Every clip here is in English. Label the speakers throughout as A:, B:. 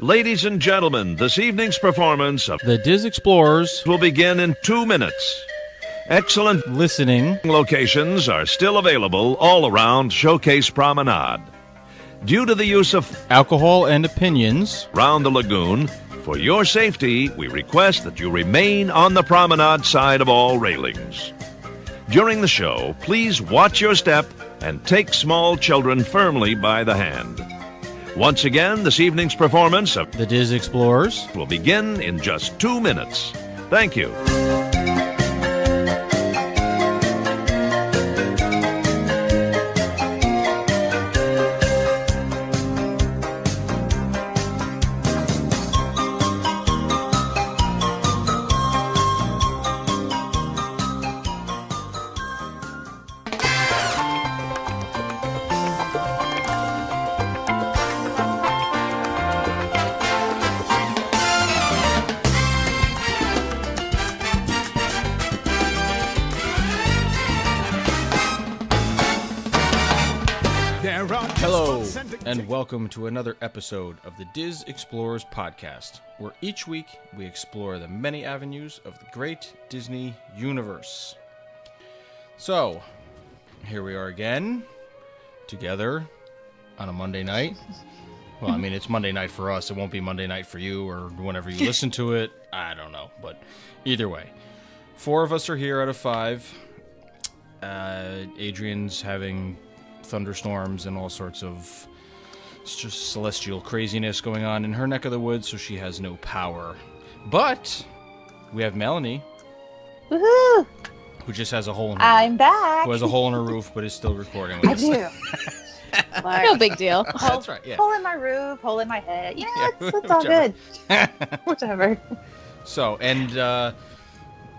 A: Ladies and gentlemen, this evening's performance of
B: The Diz Explorers
A: will begin in 2 minutes. Excellent
B: listening
A: locations are still available all around Showcase Promenade. Due to the use of
B: alcohol and opinions.
A: around the lagoon, for your safety, we request that you remain on the promenade side of all railings. During the show, please watch your step and take small children firmly by the hand. Once again, this evening's performance of
B: The Diz Explorers
A: will begin in just 2 minutes. Thank you.
B: Hello, and welcome to another episode of the Diz Explorers podcast, where each week we explore the many avenues of the great Disney universe. So, here we are again, together on a Monday night. Well, I mean, it's Monday night for us. It won't be Monday night for you or whenever you listen to it. I don't know, but either way. 4 of us are here out of 5. Adrianne's having thunderstorms and all sorts of just celestial craziness going on in her neck of the woods, so she has no power. But we have Melanie,
C: Woohoo!
B: who just has a hole in her
C: I'm back.
B: who has a hole in her roof, but is still recording with
C: I
B: us.
C: do.
D: No big deal.
B: That's right. Yeah.
C: Hole in my roof, hole in my head. Yeah,
B: Yeah,
C: it's all
B: whichever.
C: good. Whatever.
B: So, and I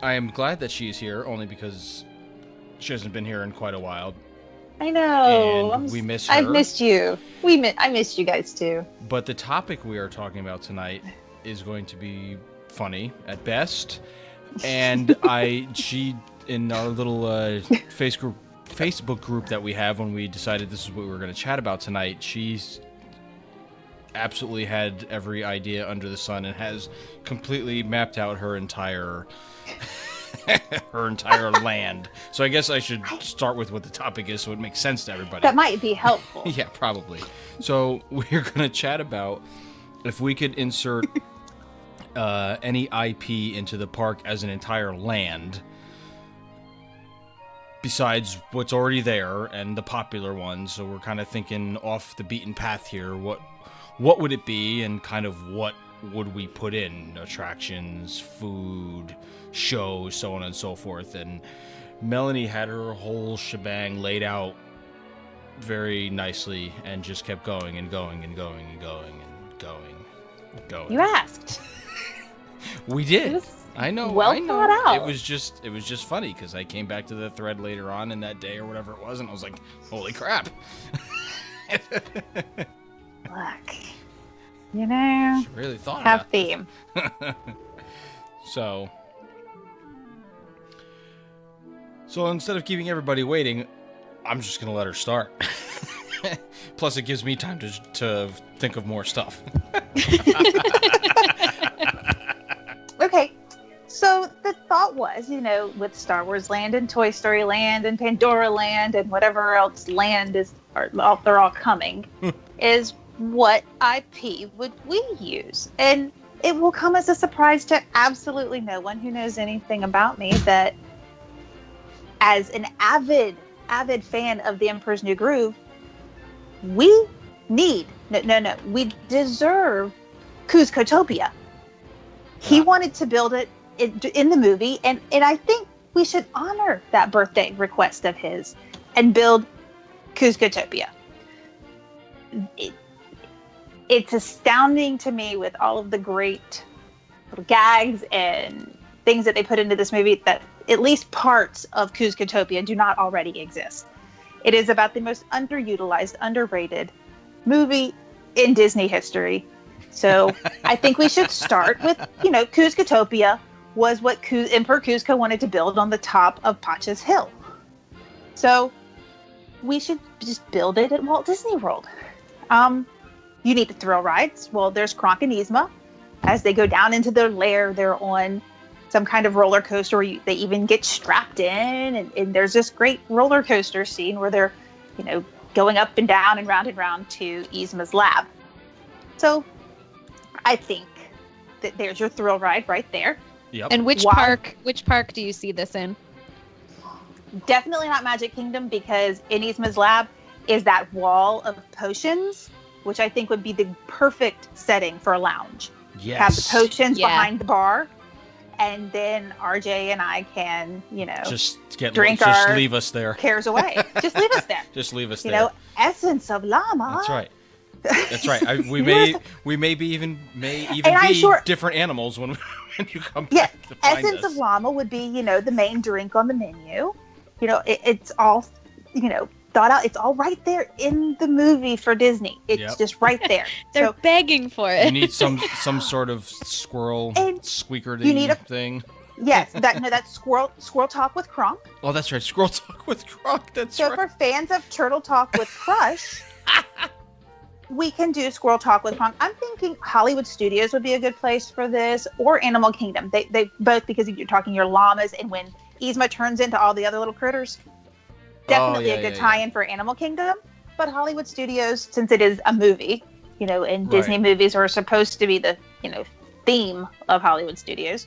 B: am glad that she's here, only because she hasn't been here in quite a while.
C: I know.
B: And we miss her.
C: I've missed you. I missed you guys too.
B: But the topic we are talking about tonight is going to be funny at best. And she in our little Facebook group that we have when we decided this is what we were going to chat about tonight, she's absolutely had every idea under the sun and has completely mapped out her entire land. So I guess I should start with what the topic is so it makes sense to everybody.
C: That might be helpful.
B: Yeah, probably. So we're going to chat about if we could insert any IP into the park as an entire land besides what's already there and the popular ones. So we're kind of thinking off the beaten path here. What would it be, and kind of what would we put in? Attractions, food, shows, so on and so forth. And Melanie had her whole shebang laid out very nicely and just kept going and going and going and going and going and going.
C: You asked.
B: We did.
C: It was
B: I know.
C: well
B: I know.
C: thought out.
B: It was just funny because I came back to the thread later on in that day or whatever it was, and I was like, "Holy crap!"
C: Look, you know,
B: She really thought
C: have
B: about
C: theme.
B: So instead of keeping everybody waiting, I'm just gonna let her start. Plus, it gives me time to think of more stuff.
C: Okay, so the thought was, with Star Wars Land and Toy Story Land and Pandora Land and whatever else land they're all coming, is what IP would we use? And it will come as a surprise to absolutely no one who knows anything about me that as an avid fan of The Emperor's New Groove, we deserve Kuzcotopia. He wanted to build it in the movie, and I think we should honor that birthday request of his and build Kuzcotopia. It's astounding to me with all of the great little gags and things that they put into this movie that at least parts of Kuzcotopia do not already exist. It is about the most underutilized, underrated movie in Disney history. So I think we should start with, Kuzcotopia was what Emperor Kuzco wanted to build on the top of Pacha's Hill. So we should just build it at Walt Disney World. you need the thrill rides. Well, there's Kronk and Yzma. As they go down into their lair, they're on some kind of roller coaster where they even get strapped in. And there's this great roller coaster scene where they're, going up and down and round to Yzma's lab. So I think that there's your thrill ride right there.
B: Yep.
D: And which park do you see this in?
C: Definitely not Magic Kingdom, because in Yzma's lab is that wall of potions, which I think would be the perfect setting for a lounge.
B: Yes.
C: Have the potions behind the bar, and then RJ and I can,
B: just leave us there.
C: Cares away. Just leave us there.
B: Just leave us there.
C: Essence of llama.
B: That's right. That's right. We may be different animals when you come back to find
C: Essence
B: us.
C: of llama would be, the main drink on the menu. It's all, thought out. It's all right there in the movie for Disney. It's just right there.
D: They're begging for it.
B: You need some sort of squirrel squeaker thing.
C: Yes, that's Squirrel Talk with Kronk.
B: Oh, that's right. Squirrel Talk with Kronk. That's
C: right. So for fans of Turtle Talk with Crush, we can do Squirrel Talk with Kronk. I'm thinking Hollywood Studios would be a good place for this, or Animal Kingdom. They both, because you're talking your llamas, and when Yzma turns into all the other little critters. Definitely a good tie-in for Animal Kingdom, but Hollywood Studios, since it is a movie, and Disney movies are supposed to be the, theme of Hollywood Studios.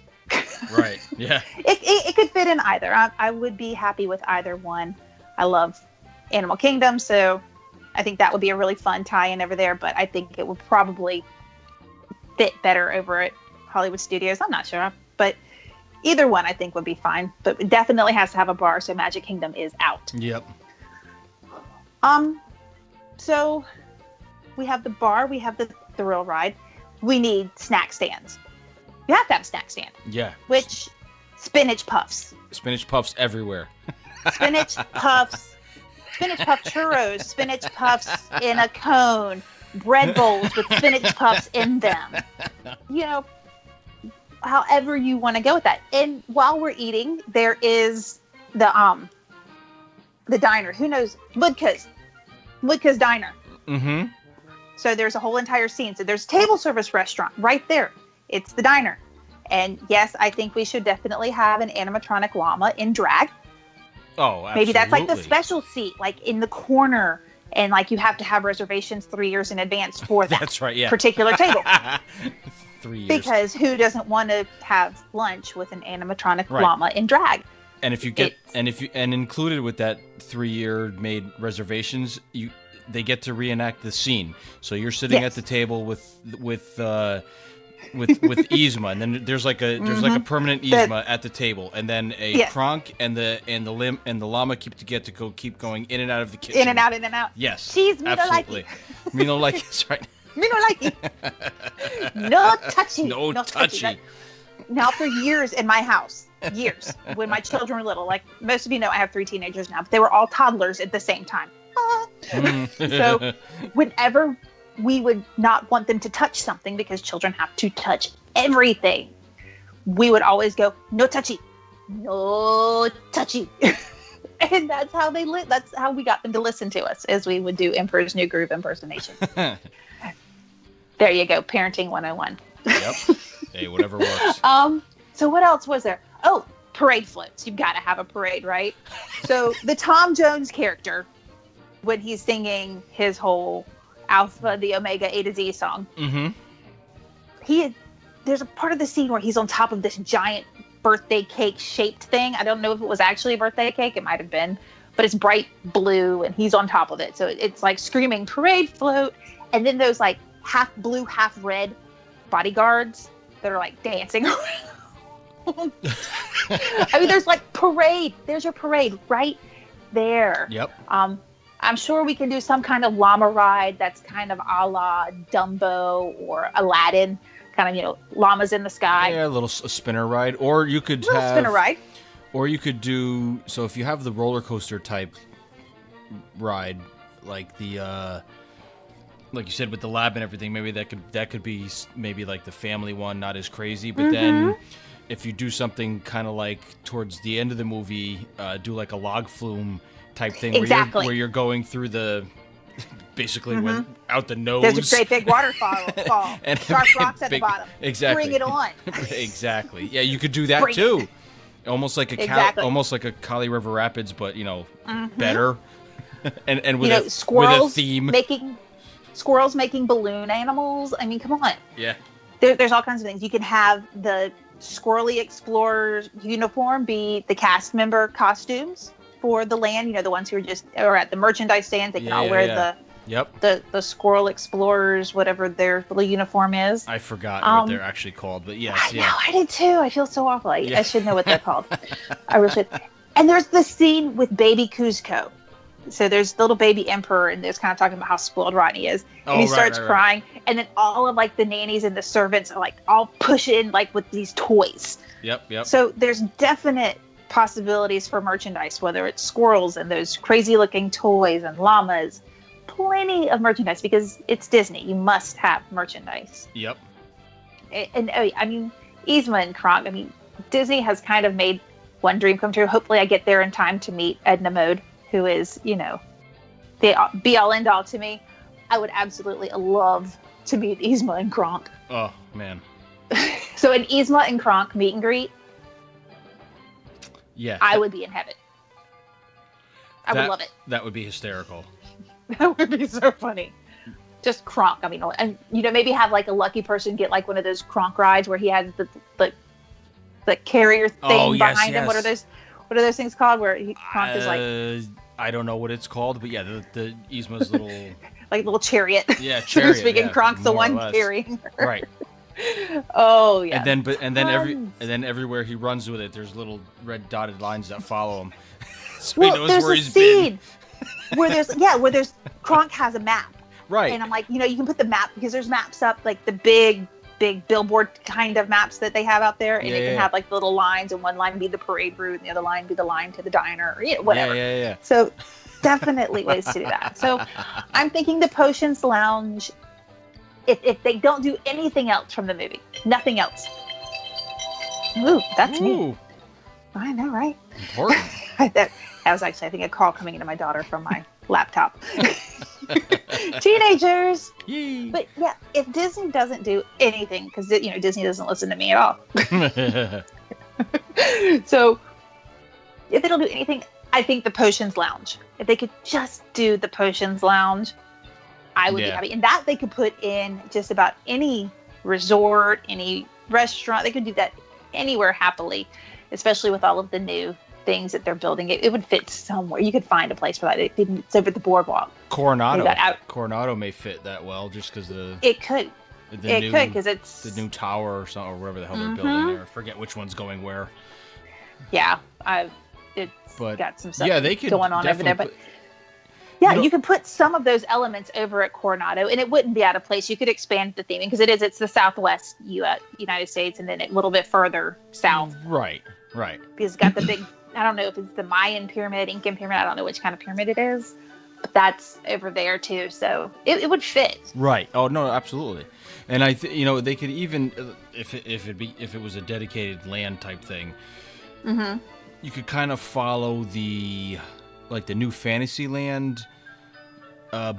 B: Right. Yeah.
C: It could fit in either. I would be happy with either one. I love Animal Kingdom, so I think that would be a really fun tie-in over there, but I think it would probably fit better over at Hollywood Studios. I'm not sure, but either one I think would be fine, but it definitely has to have a bar, so Magic Kingdom is out.
B: Yep.
C: So we have the bar, we have the thrill ride. We need snack stands. You have to have a snack stand.
B: Yeah.
C: Which, spinach puffs.
B: Spinach puffs everywhere.
C: Spinach puff churros, spinach puffs in a cone, bread bowls with spinach puffs in them. However you want to go with that. And while we're eating, there is the diner. Who knows? Mudka's Diner.
B: Mm-hmm.
C: So there's a whole entire scene. So there's a table service restaurant right there. It's the diner. And yes, I think we should definitely have an animatronic llama in drag.
B: Oh, absolutely.
C: Maybe that's like the special seat, like in the corner. And like you have to have reservations 3 years in advance for that
B: that's right, yeah.
C: particular table.
B: 3 years.
C: Because who doesn't want to have lunch with an animatronic llama in drag?
B: And if you get and included with that 3-year made reservations, they get to reenact the scene. So you're sitting at the table with Yzma, and then there's like a permanent Yzma at the table, and then a Kronk and the llama keep going in and out of the kitchen.
C: In and out.
B: Yes,
C: cheese,
B: absolutely. Me no like it's right.
C: Me no like it. No touchy.
B: No touchy.
C: Now, for years in my house, when my children were little, like most of you know, I have 3 teenagers now, but they were all toddlers at the same time. So whenever we would not want them to touch something, because children have to touch everything, we would always go, no touchy. No touchy. And that's how that's how we got them to listen to us, as we would do Emperor's New Groove impersonation. There you go, parenting 101.
B: Yep. Hey, whatever works.
C: So what else was there? Oh, parade floats. You've got to have a parade, right? So the Tom Jones character, when he's singing his whole Alpha, the Omega, A to Z song, there's a part of the scene where he's on top of this giant birthday cake shaped thing. I don't know if it was actually a birthday cake. It might have been, but it's bright blue and he's on top of it. So it's like screaming parade float. And then those like half blue, half red bodyguards that are like dancing around. I mean, there's like parade. There's your parade right there.
B: Yep.
C: I'm sure we can do some kind of llama ride that's kind of a la Dumbo or Aladdin, kind of, llamas in the sky.
B: Yeah, a spinner ride. Or you could have
C: spinner ride.
B: Or you could do, so if you have the roller coaster type ride, like the like you said with the lab and everything, maybe that could be maybe like the family one, not as crazy. But then if you do something kind of like towards the end of the movie, do like a log flume type thing,
C: exactly,
B: where you're going through basically went out the nose.
C: There's a great big waterfall.
B: And
C: Sharp rocks at the bottom.
B: Exactly.
C: Bring it on.
B: Exactly. Yeah, you could do that too. Almost like almost like a Kali River Rapids, but better. and with
C: squirrls
B: with a theme.
C: making balloon animals. I mean, come on.
B: Yeah.
C: There's all kinds of things. You can have the Squirrely Explorer's uniform be the cast member costumes for the land. The ones who are at the merchandise stand. They can all wear the Squirrel Explorers, whatever their little uniform is.
B: I forgot what they're actually called, but yes.
C: I know, I did too. I feel so awful. I should know what they're called. I really should. And there's the scene with baby Kuzco. So there's the little baby emperor, and there's kind of talking about how spoiled Rodney is. And he starts crying, and then all of the nannies and the servants are all pushing with these toys.
B: Yep.
C: So there's definite possibilities for merchandise, whether it's squirrels and those crazy looking toys and llamas. Plenty of merchandise because it's Disney. You must have merchandise.
B: Yep.
C: And I mean, Yzma and Kronk. I mean, Disney has kind of made one dream come true. Hopefully, I get there in time to meet Edna Mode, who is, the be all end all to me. I would absolutely love to meet Yzma and Kronk.
B: Oh man.
C: So an Yzma and Kronk meet and greet.
B: Yeah.
C: I would be in heaven. I would love it.
B: That would be hysterical.
C: That would be so funny. Just Kronk. I mean, and maybe have a lucky person get one of those Kronk rides where he has the carrier thing behind him. What are those things called? Where Kronk is
B: I don't know what it's called, but yeah, the Yzma's little
C: little chariot.
B: Yeah,
C: so
B: chariot.
C: to speak, and Kronk's the one carrying her.
B: Right.
C: Oh yeah.
B: And then everywhere he runs with it, there's little red dotted lines that follow him, so he knows where he's been.
C: where there's Kronk has a map.
B: Right.
C: And I'm you can put the map because there's maps up the big billboard kind of maps that they have out there, and it can have little lines, and one line be the parade route, and the other line be the line to the diner, or whatever.
B: Yeah.
C: So definitely ways to do that. So I'm thinking the Potions Lounge. If they don't do anything else from the movie, nothing else. Ooh, that's me. I know, right?
B: Important.
C: that was actually, I think, a call coming into my daughter from my laptop. Teenagers.
B: Yee.
C: But yeah, if Disney doesn't do anything, because Disney doesn't listen to me at all. So if they don't do anything, I think the Potions Lounge. If they could just do the Potions Lounge, I would be happy. And that they could put in just about any resort, any restaurant. They could do that anywhere happily, especially with all of the new things that they're building. It would fit somewhere. You could find a place for that. It's over at the boardwalk.
B: Coronado may fit that well, just because
C: it could because it's
B: the new tower or something, or wherever the hell they're building there. I forget which one's going where.
C: Yeah, it's got some stuff going on over there, but. You can put some of those elements over at Coronado, and it wouldn't be out of place. You could expand the theming because it's the Southwest United States, and then a little bit further south.
B: Right.
C: Because it's got the big, I don't know if it's the Mayan pyramid, Incan pyramid, I don't know which kind of pyramid it is, but that's over there too. So it would fit.
B: Right. Oh no, absolutely. And I they could even if it was a dedicated land type thing, you could kind of follow the new Fantasyland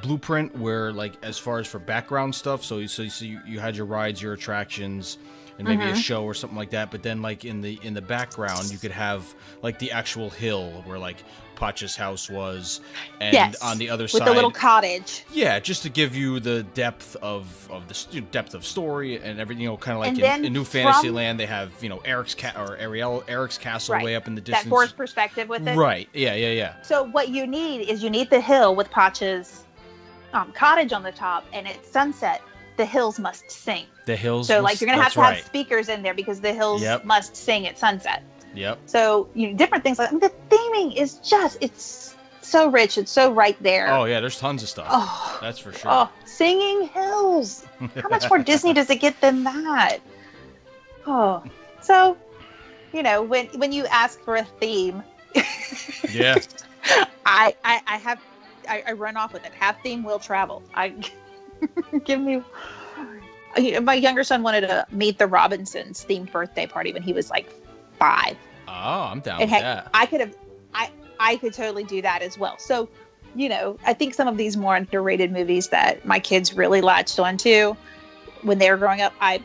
B: blueprint, where as far as for background stuff, so you had your rides, your attractions, and maybe a show or something like that. But then in the background, you could have the actual hill where Pacha's house was, and on the other side
C: with the little cottage.
B: Yeah, just to give you the depth of the depth of story and everything. Kind of in New Fantasyland, they have Eric's castle way up in the distance.
C: That forest perspective with it.
B: Right. Yeah.
C: So what you need is the hill with Pacha's cottage on the top, and at sunset, the hills must sing.
B: The hills.
C: So you're gonna have to have speakers in there because the hills must sing at sunset.
B: Yep.
C: So different things the theming is it's so rich. It's so right there.
B: Oh yeah, there's tons of stuff. Oh, that's for sure.
C: Oh, singing hills. How much more Disney does it get than that? Oh, so when you ask for a theme,
B: yeah,
C: I run off with it. Have theme, will travel. Give me. My younger son wanted to meet the Robinsons themed birthday party when he was 5.
B: Oh, I'm down with that.
C: I could totally do that as well. So I think some of these more underrated movies that my kids really latched onto when they were growing up, I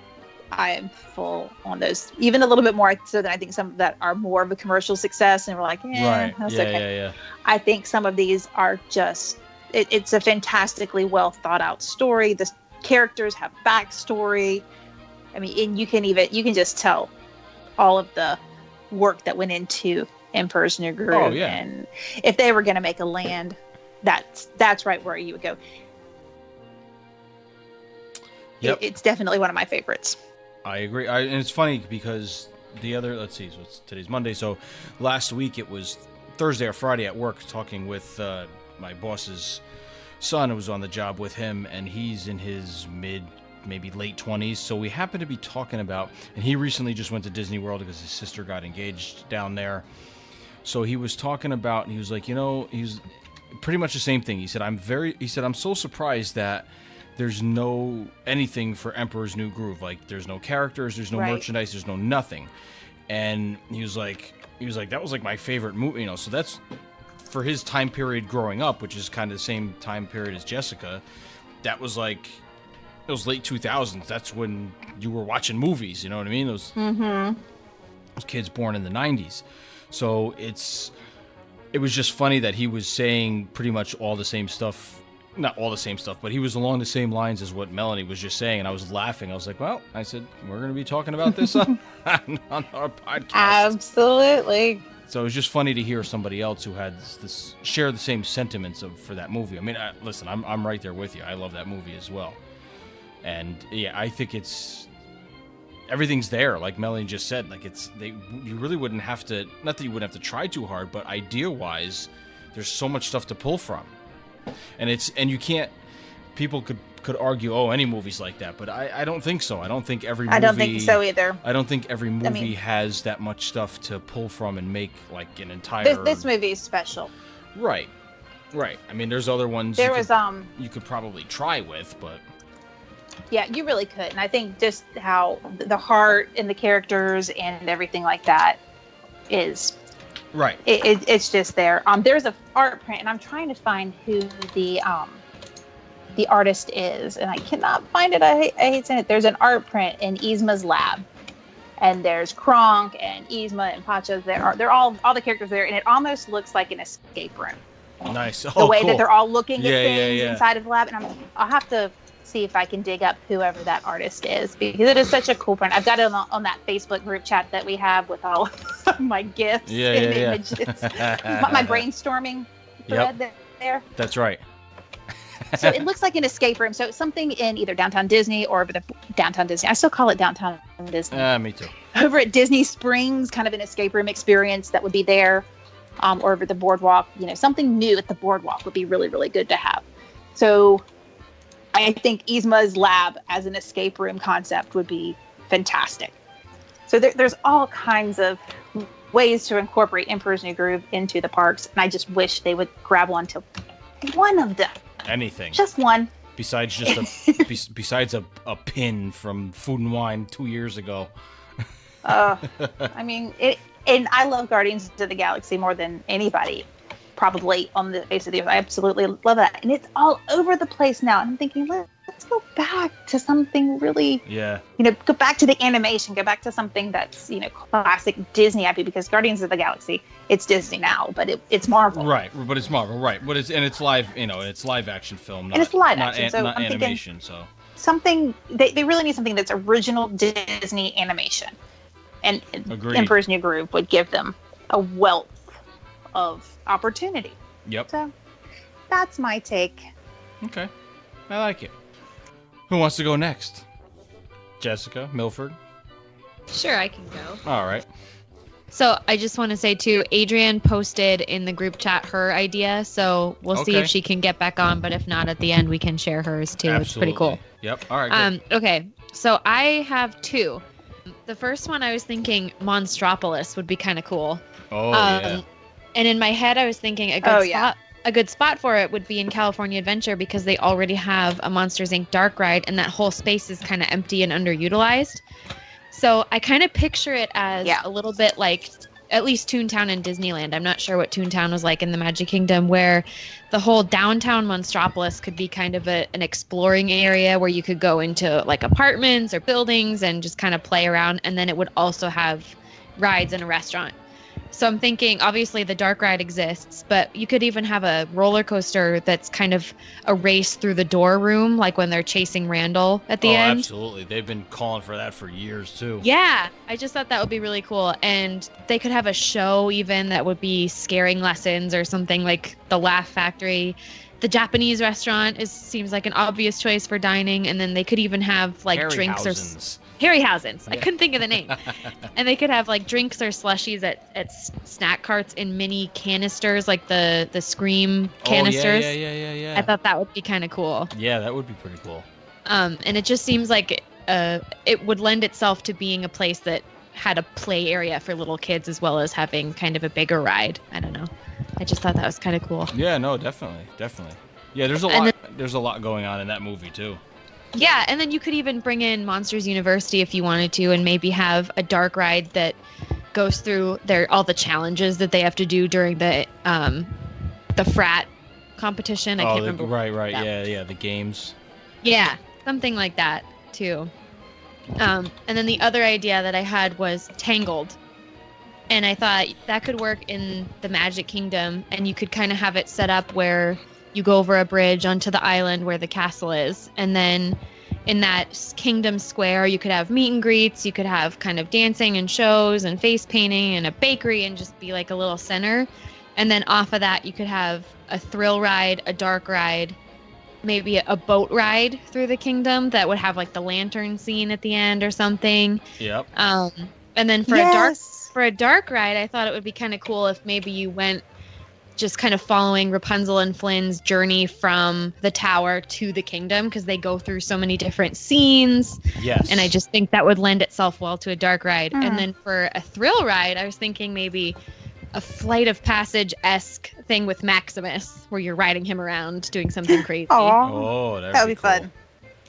C: am full on those, even a little bit more so than I think some that are more of a commercial success, and we're like, that's okay.
B: Yeah.
C: I think some of these are just, it's a fantastically well thought out story. The characters have backstory. I mean, and you can just tell all of the work that went into Emperor's New Groove.
B: Oh, yeah.
C: And if they were going to make a land, that's right where you would go.
B: Yep.
C: It's definitely one of my favorites.
B: I agree. And it's funny because let's see, so today's Monday. So last week it was Thursday or Friday at work, talking with my boss's son who was on the job with him, and he's in his maybe late 20s. So we happened to be talking about, and he recently just went to Disney World because his sister got engaged down there. So he was talking about, and he was like, he's pretty much the same thing. He said, I'm so surprised that there's no anything for Emperor's New Groove. Like, there's no characters, there's no merchandise, there's no nothing. And he was like, that was like my favorite movie, So that's for his time period growing up, which is kind of the same time period as Jessica. That was like, it was late 2000s. That's when you were watching movies. You know what I mean? Those kids born in the 90s. So it was just funny that he was saying pretty much all the same stuff. Not all the same stuff, but he was along the same lines as what Melanie was just saying, and I was laughing. I was like, well, I said, we're going to be talking about this on our podcast.
C: Absolutely.
B: So it was just funny to hear somebody else who had share the same sentiments for that movie. I mean, listen, I'm right there with you. I love that movie as well. And yeah, I think everything's there, like Melanie just said. Like, you really wouldn't have to, not that you wouldn't have to try too hard, but idea-wise, there's so much stuff to pull from. And you can't, people could argue, any movie's like that, but I don't think so. I don't think every movie,
C: I don't think so either.
B: I don't think every movie has that much stuff to pull from and make like an entire.
C: This movie is special.
B: Right. I mean, there's other ones you could probably try with, but.
C: Yeah, you really could. And I think just how the heart and the characters and everything like that is.
B: Right.
C: It's just there. There's a art print, and I'm trying to find who the artist is, and I cannot find it. I hate saying it. There's an art print in Yzma's lab, and there's Kronk and Yzma and Pacha. They're all the characters there, and it almost looks like an escape room.
B: Nice.
C: The way
B: cool.
C: that they're all looking at things
B: yeah.
C: inside of the lab, and I'll have to see if I can dig up whoever that artist is, because it is such a cool print. I've got it on that Facebook group chat that we have with all of my gifts and images. My brainstorming thread there.
B: That's right.
C: So it looks like an escape room. So something in either Downtown Disney or over the Downtown Disney. I still call it Downtown Disney.
B: Me too.
C: Over at Disney Springs, kind of an escape room experience that would be there, or over the boardwalk. Something new at the boardwalk would be really, really good to have. So I think Yzma's lab as an escape room concept would be fantastic. So there's all kinds of ways to incorporate Emperor's New Groove into the parks, and I just wish they would grab one to one of them.
B: Anything.
C: Just one.
B: Besides just besides a pin from Food and Wine 2 years ago.
C: I mean, and I love Guardians of the Galaxy more than anybody probably on the face of the earth. I absolutely love that. And it's all over the place now. And I'm thinking, let's go back to something really, go back to the animation, go back to something that's, classic Disney IP, because Guardians of the Galaxy, it's Disney now, but it's Marvel.
B: Right, but it's Marvel, right. But it's live, it's live action film,
C: and it's live action, so
B: not
C: I'm
B: animation,
C: thinking
B: so.
C: Something, they really need something that's original Disney animation. And
B: Agreed.
C: Emperor's New Groove would give them a wealth of opportunity.
B: Yep.
C: So that's my take.
B: Okay. I like it. Who wants to go next? Jessica, Milford?
D: Sure, I can go.
B: All right.
D: So I just want to say, too, Adrianne posted in the group chat her idea, so we'll see if she can get back on, but if not, at the end, we can share hers, too.
B: Absolutely.
D: It's pretty cool.
B: Yep. All right, good.
D: Okay, so I have two. The first one, I was thinking Monstropolis would be kind of cool.
B: Oh, yeah.
D: And in my head, I was thinking a good spot for it would be in California Adventure, because they already have a Monsters, Inc. dark ride, and that whole space is kind of empty and underutilized. So I kind of picture it as a little bit like at least Toontown and Disneyland. I'm not sure what Toontown was like in the Magic Kingdom, where the whole downtown Monstropolis could be kind of an exploring area where you could go into like apartments or buildings and just kind of play around. And then it would also have rides and a restaurant. So I'm thinking, obviously the dark ride exists, but you could even have a roller coaster that's kind of a race through the door room, like when they're chasing Randall at the end.
B: Absolutely. They've been calling for that for years, too.
D: Yeah, I just thought that would be really cool. And they could have a show even that would be scaring lessons or something like the Laugh Factory. The Japanese restaurant seems like an obvious choice for dining. And then they could even have like drinks or... Harryhausen's. I couldn't think of the name. And they could have like drinks or slushies at snack carts in mini canisters, like the Scream canisters.
B: Oh, yeah.
D: I thought that would be kind of cool.
B: Yeah, that would be pretty cool.
D: And it just seems like it would lend itself to being a place that had a play area for little kids as well as having kind of a bigger ride. I don't know. I just thought that was kind of cool.
B: Yeah, no, definitely. Yeah, there's a lot going on in that movie too.
D: Yeah, and then you could even bring in Monsters University if you wanted to, and maybe have a dark ride that goes through all the challenges that they have to do during the frat competition. I can't remember.
B: Right. Yeah, the games.
D: Yeah, something like that too. And then the other idea that I had was Tangled. And I thought that could work in the Magic Kingdom, and you could kind of have it set up where you go over a bridge onto the island where the castle is. And then in that Kingdom Square, you could have meet and greets. You could have kind of dancing and shows and face painting and a bakery and just be like a little center. And then off of that, you could have a thrill ride, a dark ride, maybe a boat ride through the kingdom that would have like the lantern scene at the end or something.
B: Yep.
D: And then for a dark ride, I thought it would be kind of cool if maybe you went just kind of following Rapunzel and Flynn's journey from the tower to the kingdom, because they go through so many different scenes.
B: Yes.
D: And I just think that would lend itself well to a dark ride. And then for a thrill ride, I was thinking maybe a Flight of Passage-esque thing with Maximus, where you're riding him around doing something crazy.
B: Oh, that would be cool.
C: fun.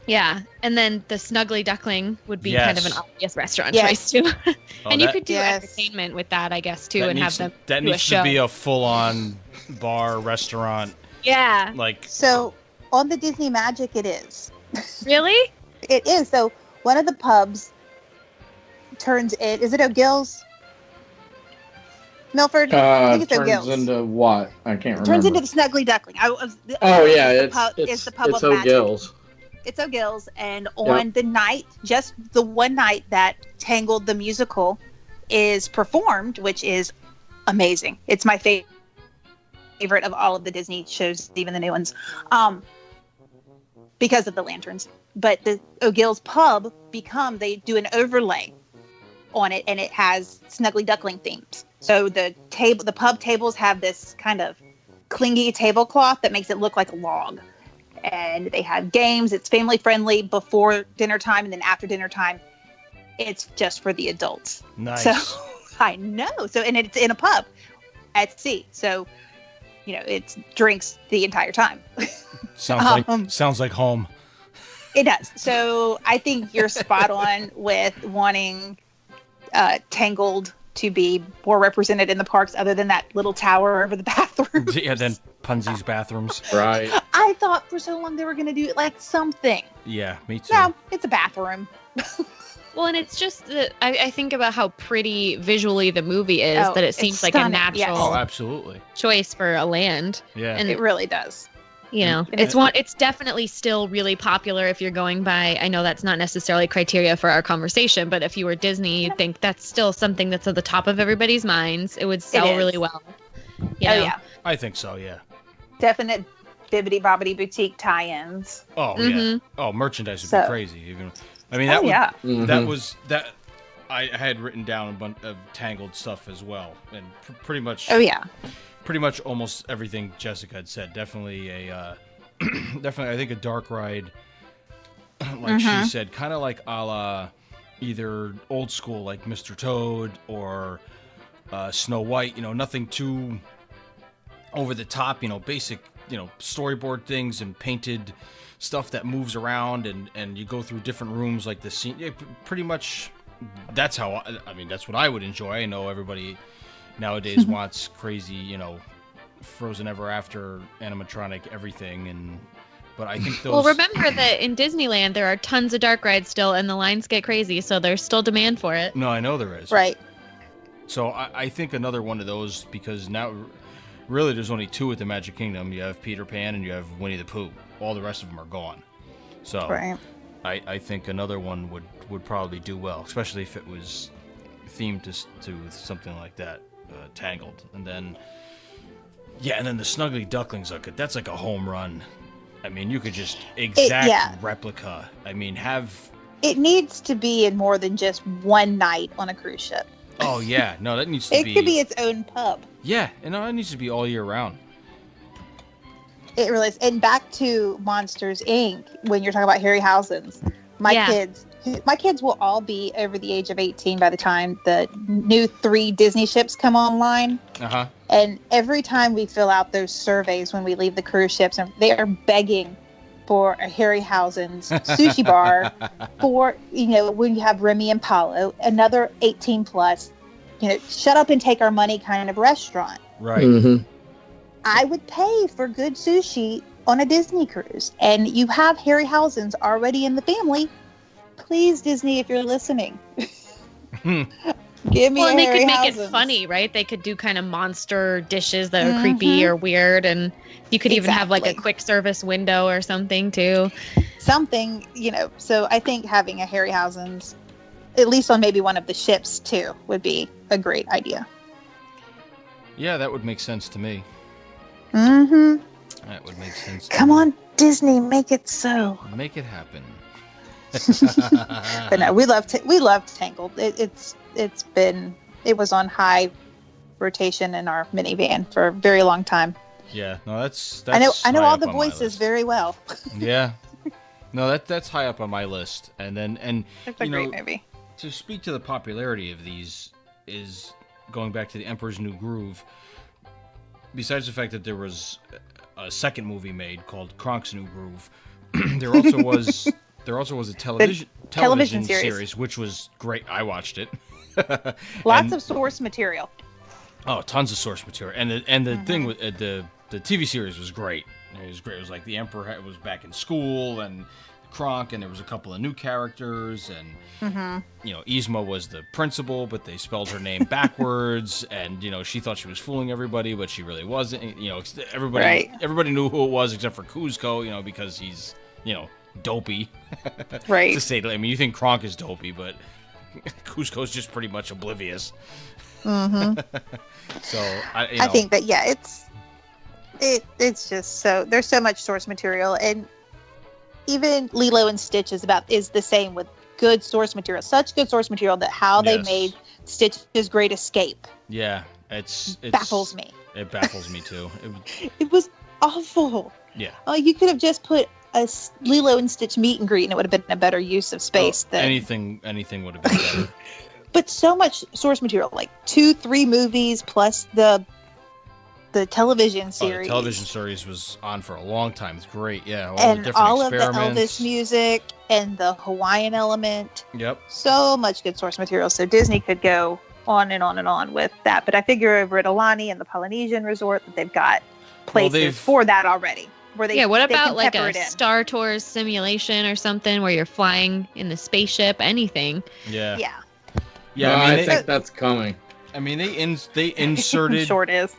D: Yeah, and then the Snuggly Duckling would be kind of an obvious restaurant
C: Yes.
D: choice too. And you
B: that-
D: could do
C: Yes.
D: entertainment with that, I guess, too,
B: That
D: and
B: needs
D: have them
B: that
D: do a
B: needs
D: show.
B: to be a full-on bar restaurant.
D: Yeah.
B: Like,
C: So on the Disney Magic, it is.
D: Really?
C: It is. So one of the pubs turns in. Is it O'Gill's? Milford? I think it's
E: Turns
C: O'Gill's.
E: into what? I can't remember.
C: Turns into the Snuggly Duckling.
E: It's
C: the pub of Magic.
E: O'Gill's.
C: It's O'Gill's, and on the night, just the one night that Tangled the musical is performed, which is amazing. It's my favorite of all of the Disney shows, even the new ones, because of the lanterns. But the O'Gill's pub they do an overlay on it, and it has Snuggly Duckling themes. So the pub tables have this kind of clingy tablecloth that makes it look like a log. And they have games. It's family friendly before dinner time, and then after dinner time, it's just for the adults.
B: nice.
C: So I know. So and it's in a pub at sea. So it's drinks the entire time.
B: Sounds like home.
C: It does. So I think you're spot on with wanting Tangled to be more represented in the parks, other than that little tower over the bathroom.
B: Yeah, then Punzi's bathrooms.
E: Right.
C: I thought for so long they were going to do it like something.
B: Yeah, me too.
C: No, it's a bathroom.
D: Well, and it's just that I think about how pretty visually the movie is,
C: Oh,
D: that it
C: it's
D: seems like a
C: stunning,
D: natural
C: yes.
B: Oh, absolutely.
D: choice for a land.
B: Yeah.
D: And
C: It really does.
D: it's definitely still really popular if you're going by. I know that's not necessarily criteria for our conversation, but if you were Disney, you'd think that's still something that's at the top of everybody's minds. It would sell
C: is.
D: really well.
C: Oh yeah,
B: I think so, yeah.
C: definite Bibbidi Bobbidi Boutique tie-ins.
B: Oh, yeah. Oh, merchandise would
C: So-
B: be crazy. Even, I mean, that would,
C: yeah.
B: that was that. I had written down a bunch of Tangled stuff as well, and pretty much.
C: Oh yeah.
B: Pretty much almost everything Jessica had said. Definitely definitely I think a dark ride, like she said, kind of like a la either old school like Mr. Toad or Snow White. Nothing too over the top. Basic storyboard things and painted stuff that moves around and you go through different rooms like the scene. Yeah, pretty much that's how I mean that's what I would enjoy. I know everybody nowadays wants crazy, Frozen Ever After animatronic everything, but I think those.
D: Well, remember that in Disneyland there are tons of dark rides still, and the lines get crazy, so there's still demand for it.
B: No, I know there is.
C: Right.
B: So I think another one of those, because now really there's only two at the Magic Kingdom. You have Peter Pan and you have Winnie the Pooh. All the rest of them are gone. So
C: right.
B: I think another one would probably do well, especially if it was themed to something like that, Tangled. And then the Snuggly Ducklings that's like a home run. I mean, you could just replica. I mean,
C: it needs to be in more than just one night on a cruise ship.
B: Oh yeah, no, that needs to be.
C: It could be its own pub.
B: Yeah, that needs to be all year round.
C: It really is. And back to Monsters Inc. When you're talking about Harryhausen's, my kids will all be over the age of 18 by the time the new 3 Disney ships come online.
B: Uh-huh.
C: And every time we fill out those surveys when we leave the cruise ships, and they are begging for a Harryhausen's sushi bar, for, when you have Remy and Paulo, another 18 plus, shut up and take our money kind of restaurant.
B: Right.
E: Mm-hmm.
C: I would pay for good sushi on a Disney cruise. And you have Harryhausen's already in the family. Please, Disney, if you're listening, give me
D: and they could make
C: Harryhausen's.
D: it funny, right? They could do kind of monster dishes that are creepy or weird, and you could even have like a quick service window or something too.
C: Something, so I think having a Harryhausen's, at least on maybe one of the ships too, would be a great idea.
B: Yeah, that would make sense to me.
C: Mm-hmm.
B: That would make sense.
C: Come on, Disney, make it so.
B: Make it happen.
C: But no, we loved Tangled. It was on high rotation in our minivan for a very long time.
B: Yeah, no, that's
C: I know all the voices very well.
B: Yeah, no, that's high up on my list. And
C: It's a great movie.
B: To speak to the popularity of these is going back to the Emperor's New Groove. Besides the fact that there was a second movie made called Kronk's New Groove, there also was a television series, which was great. I watched it.
C: Lots of source material.
B: Oh, tons of source material, and the thing with the TV series was great. It was great. It was like the Emperor was back in school, and Kronk, and there was a couple of new characters, and Yzma was the principal, but they spelled her name backwards, and she thought she was fooling everybody, but she really wasn't. Everybody knew who it was except for Kuzco, because he's dopey.
C: Right.
B: To say, I mean, you think Kronk is dopey, but Kuzco's just pretty much oblivious.
C: Mm-hmm.
B: So
C: I think that it's just so there's so much source material, and even Lilo and Stitch is the same with good source material. Such good source material that they made Stitch's Great Escape.
B: Yeah, it
C: baffles me.
B: It baffles me too.
C: It was awful.
B: Yeah.
C: You could have just put a Lilo and Stitch meet and greet, and it would have been a better use of space than
B: anything would have been better.
C: But so much source material, like 2-3 movies plus the television series.
B: The television series was on for a long time. It's great, yeah.
C: All of the Elvis music and the Hawaiian element.
B: Yep.
C: So much good source material. So Disney could go on and on and on with that. But I figure over at Alani and the Polynesian Resort that they've got places for that already.
D: What about like a Star Tours simulation or something where you're flying in the spaceship? Anything.
B: Yeah.
C: Yeah.
B: Yeah,
E: I think that's coming.
B: I mean, they inserted.
C: Short is.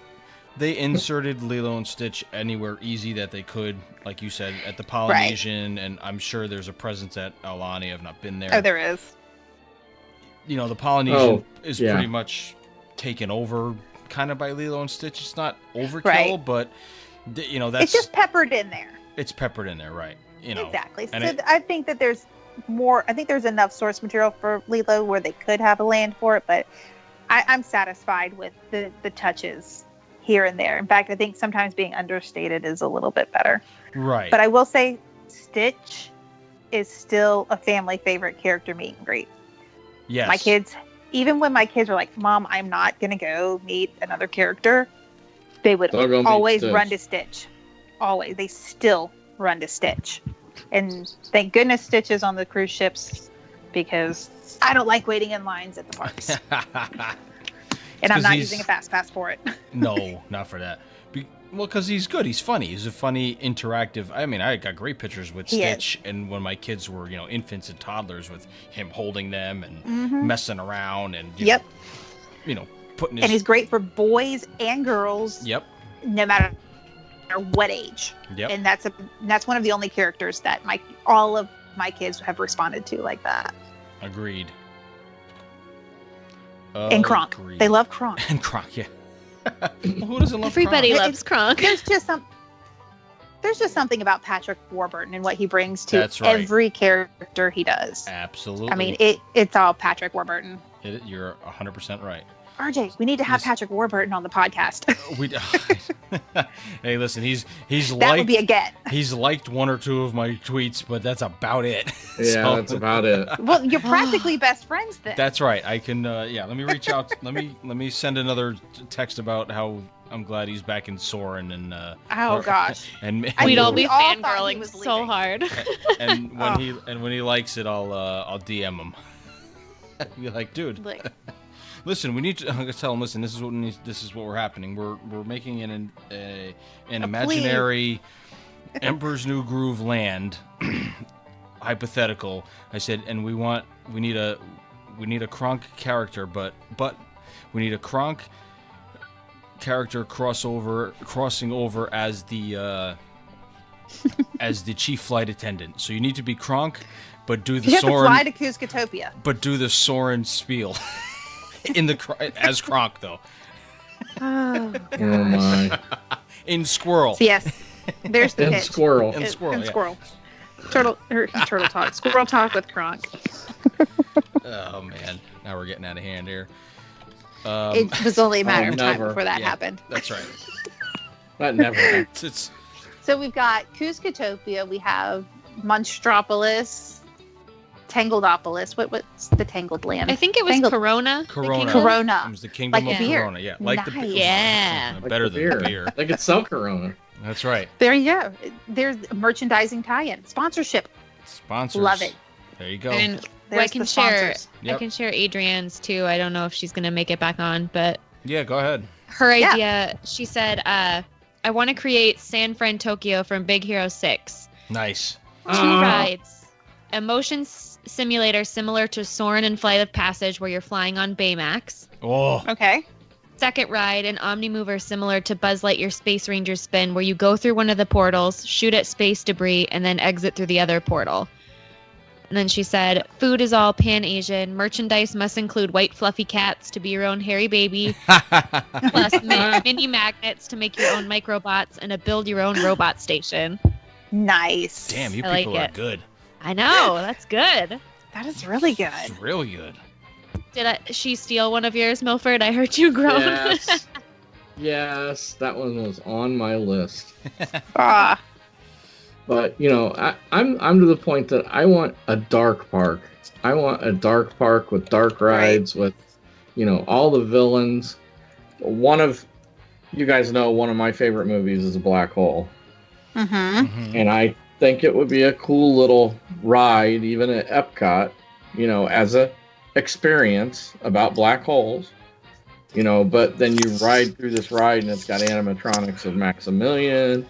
B: They inserted Lilo and Stitch anywhere easy that they could, like you said, at the Polynesian, and I'm sure there's a presence at Alani. I've not been there.
C: Oh, there is.
B: The Polynesian is pretty much taken over, kind of by Lilo and Stitch. It's not overkill, but that's
C: it's just peppered in there.
B: It's peppered in there, right?
C: Exactly. So I think that there's more. I think there's enough source material for Lilo where they could have a land for it, but I'm satisfied with the touches here and there. In fact, I think sometimes being understated is a little bit better.
B: Right.
C: But I will say Stitch is still a family favorite character meet and greet.
B: Yes.
C: My kids, even when my kids were like, Mom, I'm not going to go meet another character, they would always run to Stitch. Always. They still run to Stitch. And thank goodness Stitch is on the cruise ships because I don't like waiting in lines at the parks. And I'm not using a fast pass for it.
B: No, not for that. Well, because he's good. He's funny. He's a funny, interactive. I mean, I got great pictures with Stitch and when my kids were, infants and toddlers, with him holding them and messing around and putting his.
C: And he's great for boys and girls.
B: Yep.
C: No matter what age.
B: Yep.
C: And that's one of the only characters that all of my kids have responded to like that.
B: Agreed.
C: And Kronk.
B: Agreed.
C: They love Kronk.
B: And Kronk, yeah. Well, who doesn't love
D: Everybody
B: Kronk?
D: loves Kronk.
C: There's just something about Patrick Warburton and what he brings to every character he does.
B: Absolutely.
C: I mean, it's all Patrick Warburton.
B: You're 100% right.
C: RJ, we need to have Patrick Warburton on the podcast.
B: Hey, listen, he's
C: that would be a get.
B: He's liked one or two of my tweets, but that's about it.
E: Yeah, that's about it.
C: Well, you're practically best friends then.
B: That's right. I can. Let me reach out. let me send another text about how I'm glad he's back in Soarin' and.
C: Oh gosh.
B: And
D: we'd all be
C: thought
D: fangirling so hard.
B: And when he likes it, I'll DM him. Be like, dude. Listen, we need to. I'm gonna tell him. Listen, this is what we're happening. We're making an imaginary Emperor's New Groove land, hypothetical. I said, and we need a Kronk character, but we need a Kronk character crossing over as the chief flight attendant. So you need to be Kronk, but do the Soarin'.
C: You have to fly to Kuzcotopia.
B: But do the Soarin' spiel. As Kronk though.
C: Oh
E: my!
B: In Squirrel.
C: So yes, there's the pitch.
E: Squirrel.
B: In Squirrel.
C: Squirrel. Turtle talk. Squirrel talk with Kronk.
B: Oh man, now we're getting out of hand here.
C: It was only a matter of time before that happened.
B: That's right.
E: That never happens.
C: So we've got Kuzcotopia. We have Monstropolis. Tangledopolis. What's the Tangled Land?
D: I think it was Corona.
C: Corona.
B: It was the kingdom
C: Like
B: of
C: beer.
B: Corona. Yeah, like
C: Nice.
B: the beer.
D: Yeah.
B: Better than the beer.
E: They could sell Corona.
B: That's right.
C: There you go. There's merchandising tie-in. Sponsorship.
B: Sponsors.
C: Love it.
B: There you go.
D: And
C: There's
D: I can
C: the
D: share.
C: sponsors.
B: Yep.
D: I can share Adrianne's too. I don't know if she's gonna make it back on, but
B: Yeah, go ahead.
D: her idea. She said, "I want to create San Fran Tokyo from Big Hero 6.
B: Nice.
D: 2 rides, a motion simulator similar to Soarin' and Flight of Passage, where you're flying on Baymax.
B: Oh.
C: Okay.
D: Second ride, an Omnimover similar to Buzz Lightyear Space Ranger Spin, where you go through one of the portals, shoot at space debris, and then exit through the other portal." And then she said, "Food is all Pan-Asian. Merchandise must include white fluffy cats to be your own hairy baby, plus mini magnets to make your own microbots, and a build your own robot station."
C: Nice.
B: Damn, you
D: I
B: people
D: like
B: are
D: it.
B: good.
D: I know, that's good.
C: That is really good.
B: It's really good.
D: Did she steal one of yours, Milford? I heard you groan.
E: Yes. Yes, that one was on my list.
C: Ah.
E: But I'm to the point that I want a dark park. I want a dark park with dark rides with, all the villains. You guys know one of my favorite movies is A Black Hole, and I think it would be a cool little ride, even at Epcot, as a experience about black holes. But then you ride through this ride and it's got animatronics of Maximilian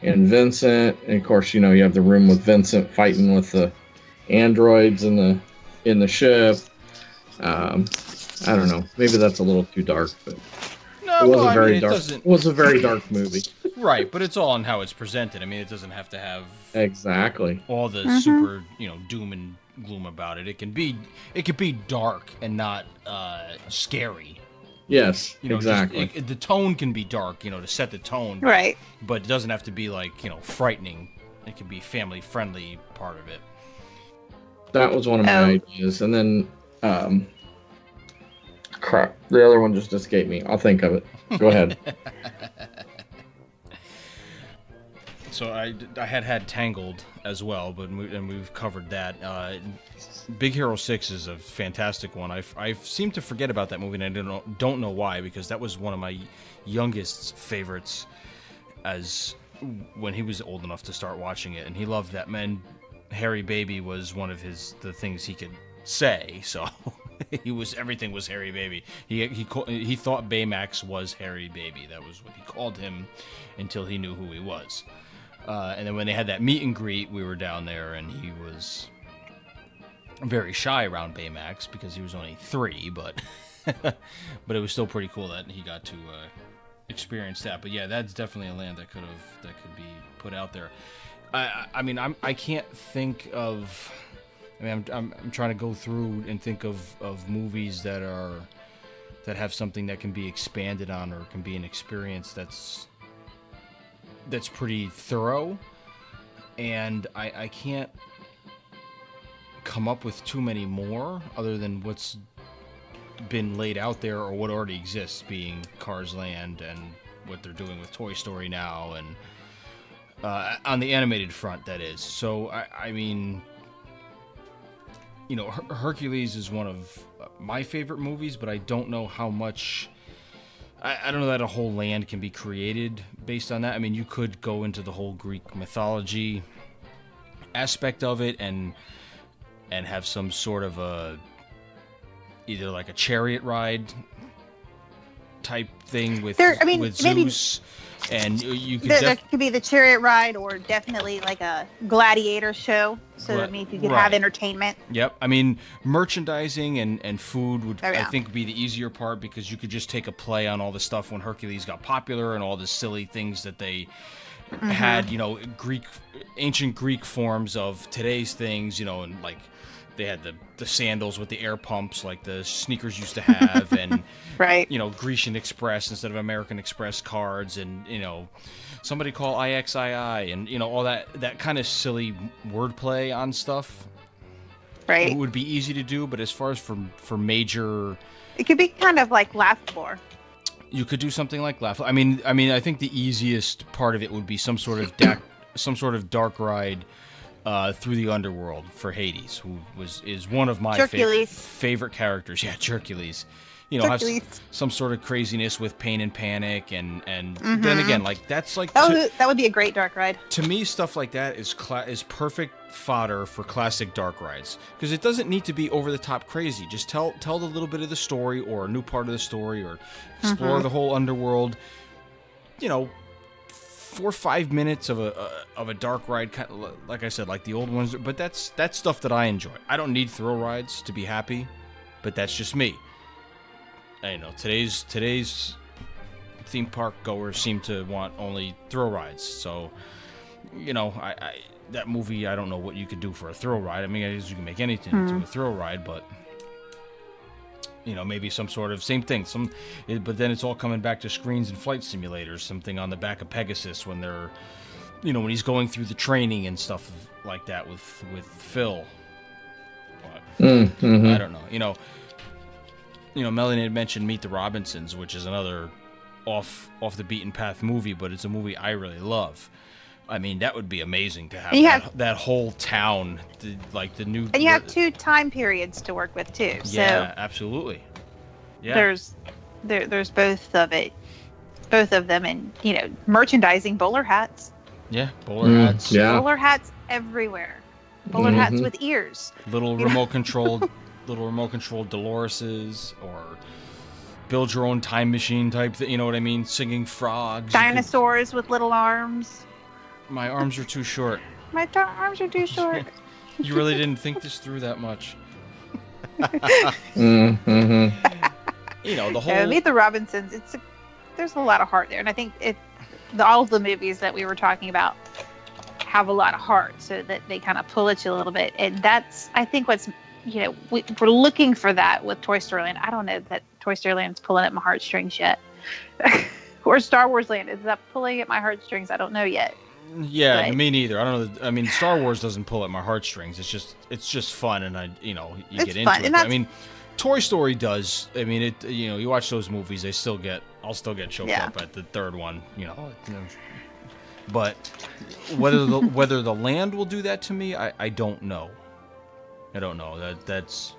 E: and Vincent, and of course, you have the room with Vincent fighting with the androids in the ship. I don't know. Maybe that's a little too dark, but
B: No,
E: it was
B: well,
E: a very
B: it
E: dark.
B: doesn't.
E: It was a very dark movie.
B: Right, but it's all on how it's presented. I mean, it doesn't have to have
E: Exactly.
B: all the super, doom and gloom about it. It can be dark and not scary.
E: Yes, exactly.
B: The tone can be dark, to set the tone.
C: Right.
B: But it doesn't have to be frightening. It can be family friendly part of it.
E: That was one of my ideas, and then crap, the other one just escaped me. I'll think of it. Go ahead.
B: So I had Tangled as well, but we've covered that. Big Hero 6 is a fantastic one. I seem to forget about that movie, and I don't know why, because that was one of my youngest's favorites as when he was old enough to start watching it, and he loved that. Man, Harry Baby was one of the things he could say. So everything was Hairy Baby. He thought Baymax was Hairy Baby. That was what he called him until he knew who he was. And then when they had that meet and greet, we were down there, and he was very shy around Baymax because he was only 3, but but it was still pretty cool that he got to experience that. But yeah, that's definitely a land that could be put out there. I can't think of. I mean, I'm trying to go through and think of movies that have something that can be expanded on or can be an experience that's pretty thorough, and I can't come up with too many more other than what's been laid out there or what already exists, being Cars Land and what they're doing with Toy Story now, and on the animated front, that is. So I mean, you know, Hercules is one of my favorite movies, but I don't know how much. I don't know that a whole land can be created based on that. I mean, you could go into the whole Greek mythology aspect of it and have some sort of either like a chariot ride type thing with Zeus, and you could
C: there could be the chariot ride, or definitely like a gladiator show. So I mean, you could have entertainment.
B: Yep. I mean, merchandising and food would I think be the easier part, because you could just take a play on all the stuff when Hercules got popular and all the silly things that they had, you know, ancient Greek forms of today's things, you know, and like they had the sandals with the air pumps like the sneakers used to have, and
C: right,
B: you know, Grecian Express instead of American Express cards, and you know, somebody call IXII, and you know, all that kind of silly wordplay on stuff.
C: Right,
B: it would be easy to do, but as far as for major,
C: it could be kind of like laughable.
B: You could do something like laugh. I mean, I think the easiest part of it would be some sort of dark ride through the underworld for Hades, who is one of my favorite characters. Yeah, Hercules. You know, have some sort of craziness with pain and panic, and then again, like that's like
C: that would be a great dark ride.
B: To me, stuff like that is perfect fodder for classic dark rides, because it doesn't need to be over the top crazy. Just tell the little bit of the story, or a new part of the story, or explore the whole underworld. You know, 4 or 5 minutes of a dark ride, kind of, like I said, like the old ones. But that's stuff that I enjoy. I don't need thrill rides to be happy, but that's just me. I know today's theme park goers seem to want only thrill rides. So, you know, I that movie, I don't know what you could do for a thrill ride. I mean, I guess you can make anything into a thrill ride, but you know, maybe some sort of same thing. But then it's all coming back to screens and flight simulators. Something on the back of Pegasus when they're, you know, when he's going through the training and stuff like that with Phil. But, I don't know. You know, Melanie had mentioned Meet the Robinsons, which is another off the beaten path movie, but it's a movie I really love. I mean, that would be amazing to have that whole town, like the new.
C: And you have 2 time periods to work with too.
B: Yeah, absolutely. Yeah.
C: There's both of them, and you know, merchandising, bowler hats.
B: Yeah, bowler hats.
E: Yeah.
C: Bowler hats everywhere. Bowler hats with ears.
B: Little remote controlled Doloreses, or build your own time machine type thing. You know what I mean? Singing frogs.
C: Dinosaurs with little arms.
B: My arms are too short.
C: My arms are too short.
B: You really didn't think this through that much. You know, the whole.
C: Meet the Robinsons. There's a lot of heart there, and I think all of the movies that we were talking about have a lot of heart, so that they kind of pull at you a little bit, and that's, I think, what's, you know, we're looking for that with Toy Story Land. I don't know that Toy Story Land's pulling at my heartstrings yet, or Star Wars Land is that pulling at my heartstrings. I don't know yet.
B: Yeah, but me neither. I don't know. I mean, Star Wars doesn't pull at my heartstrings. It's just fun, and you get into it. I mean, Toy Story does. I mean, you watch those movies, I'll still get choked up at the third one. But whether the land will do that to me, I don't know. I don't know. That's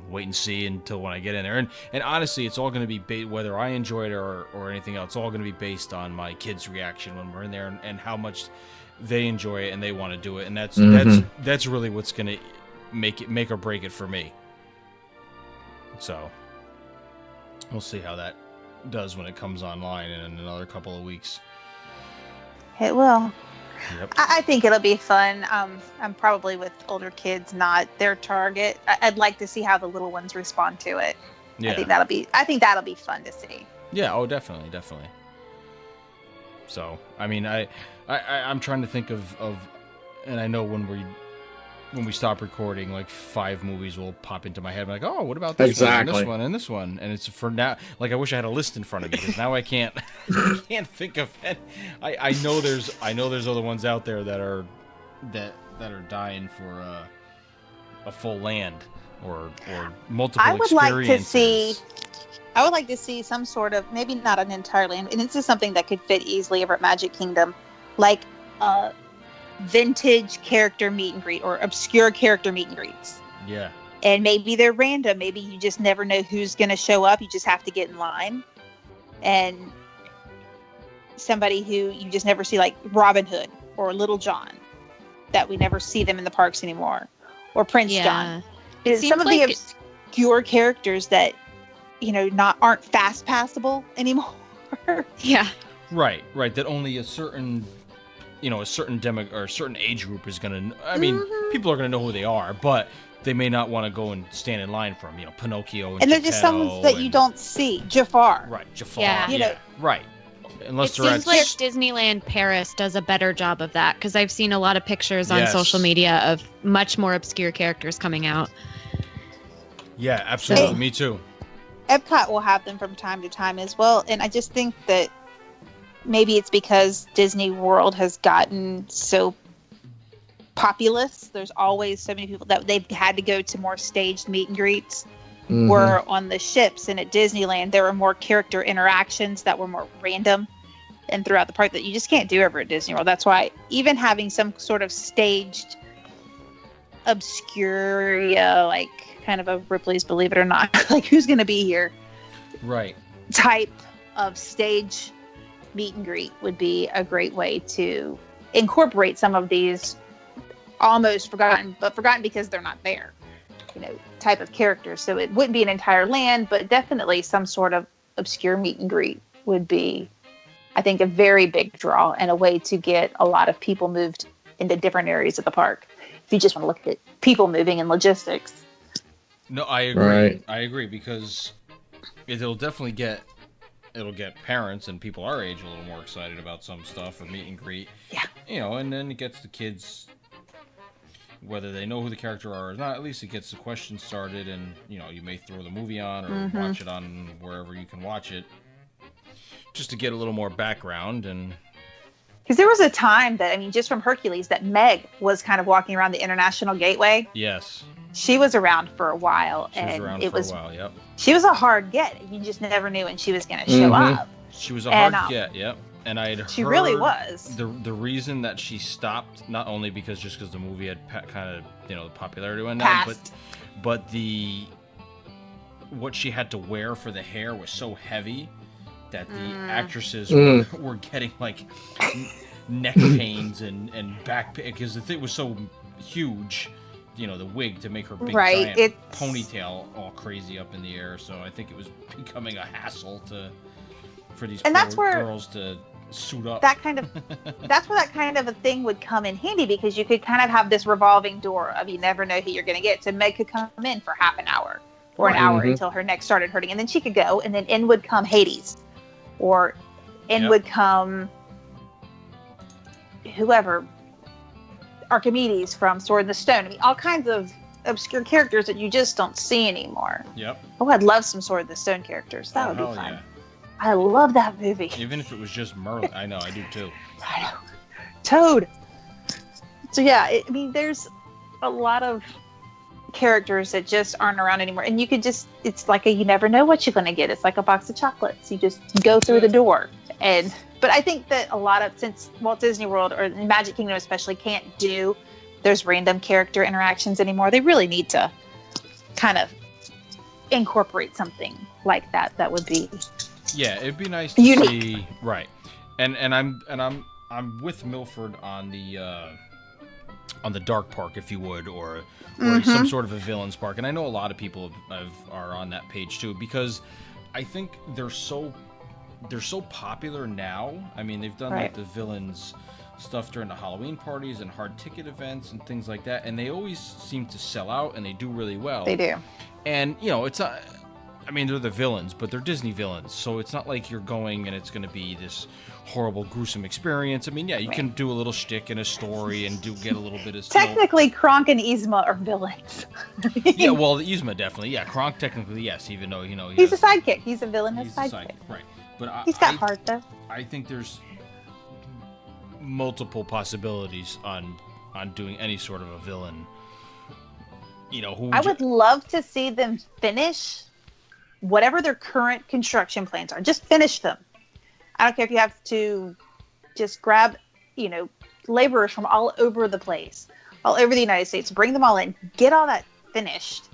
B: wait and see until when I get in there. And honestly, it's all going to be whether I enjoy it or anything else. It's all going to be based on my kids' reaction when we're in there, and how much they enjoy it and they want to do it. And that's really what's going to make or break it for me. So we'll see how that does when it comes online in another couple of weeks.
C: It will.
B: Yep.
C: I think it'll be fun. I'm probably with older kids, not their target. I'd like to see how the little ones respond to it.
B: Yeah.
C: I think that'll be fun to see.
B: Yeah. Oh, definitely. So, I mean, I'm trying to think of, and I know when we stop recording, like 5 movies will pop into my head. I'm like, oh, what about this one, and this one, and this one? And it's for now. Like, I wish I had a list in front of me because now I can't think of it. I know there's other ones out there that are dying for a full land or multiple experiences.
C: I would like to see some sort of, maybe not an entire land, and this is something that could fit easily over at Magic Kingdom, like vintage character meet and greet or obscure character meet and greets.
B: Yeah.
C: And maybe they're random. Maybe you just never know who's going to show up. You just have to get in line. And somebody who you just never see, like Robin Hood or Little John, that we never see them in the parks anymore, or Prince John. Some of the obscure characters that aren't fast passable anymore.
D: Yeah.
B: Right. That only a certain demo or a certain age group is gonna. I mean, people are gonna know who they are, but they may not want to go and stand in line for them. Pinocchio and
C: they're just someone that you don't see. Jafar.
B: Right. Jafar.
D: Yeah.
B: Right. Unless
D: it seems like Disneyland Paris does a better job of that because I've seen a lot of pictures on social media of much more obscure characters coming out.
B: Yeah, absolutely. Me too.
C: Epcot will have them from time to time as well, and I just think that maybe it's because Disney World has gotten so populous. There's always so many people that they've had to go to more staged meet and greets. Mm-hmm. Where on the ships and at Disneyland, there were more character interactions that were more random and throughout the park that you just can't do over at Disney World. That's why even having some sort of staged obscuria, like kind of a Ripley's Believe It or Not, like who's going to be here? Right. Type of stage meet and greet would be a great way to incorporate some of these almost forgotten because they're not there, type of characters. So it wouldn't be an entire land, but definitely some sort of obscure meet and greet would be, I think, a very big draw and a way to get a lot of people moved into different areas of the park. If you just want to look at people moving and logistics.
B: No, I agree. Right. I agree because it'll get parents and people our age a little more excited about some stuff or meet and greet. Yeah. And then it gets the kids, whether they know who the character are or not, at least it gets the question started, and you may throw the movie on or watch it on wherever you can watch it, just to get a little more background. And
C: because there was a time that, just from Hercules, that Meg was kind of walking around the International Gateway.
B: Yes.
C: She was around for a while,
B: Yep.
C: She was a hard get. You just never knew when she was going to show up.
B: She was a hard get. Yep. And I had heard
C: she really was.
B: The reason that she stopped, not only because the movie had kind of the popularity went down, but what she had to wear for the hair was so heavy that the actresses were getting like neck pains and back pain because the thing was so huge. The wig to make her big giant ponytail all crazy up in the air. So I think it was becoming a hassle for these girls to suit up.
C: That's where that kind of a thing would come in handy, because you could kind of have this revolving door of you never know who you're going to get. So Meg could come in for half an hour or an hour until her neck started hurting, and then she could go, and then in would come Hades, or in would come whoever, Archimedes from Sword in the Stone. All kinds of obscure characters that you just don't see anymore.
B: Yep.
C: Oh, I'd love some Sword in the Stone characters. That would be fun.
B: Yeah.
C: I love that movie.
B: Even if it was just Merlin. I know, I do too.
C: I know. Toad. So yeah, there's a lot of characters that just aren't around anymore. And you could it's like you never know what you're going to get. It's like a box of chocolates. You just go through the door. But I think that since Walt Disney World or Magic Kingdom especially can't do those random character interactions anymore, they really need to kind of incorporate something like that. That would be
B: it'd be nice to see, right? And I'm with Milford on the on the dark park, if you would, or some sort of a villains park. And I know a lot of people are on that page too, because I think they're so popular now. I mean, they've done like the villains stuff during the Halloween parties and hard ticket events and things like that, and they always seem to sell out, and they do really well.
C: They do.
B: And it's not, I mean, they're the villains, but they're Disney villains, so it's not like you're going and it's going to be this horrible, gruesome experience. I mean, yeah, you can do a little shtick and a story and get a little bit of...
C: Technically, Kronk and Yzma are villains.
B: Yeah, well, Yzma definitely. Yeah, Kronk technically, yes, even though,
C: he's a sidekick. He's a villainous sidekick.
B: Right. But
C: he's got heart, though.
B: I think there's multiple possibilities on doing any sort of a villain.
C: I would love to see them finish whatever their current construction plans are. Just finish them. I don't care if you have to just grab, laborers from all over the place, all over the United States, bring them all in, get all that finished,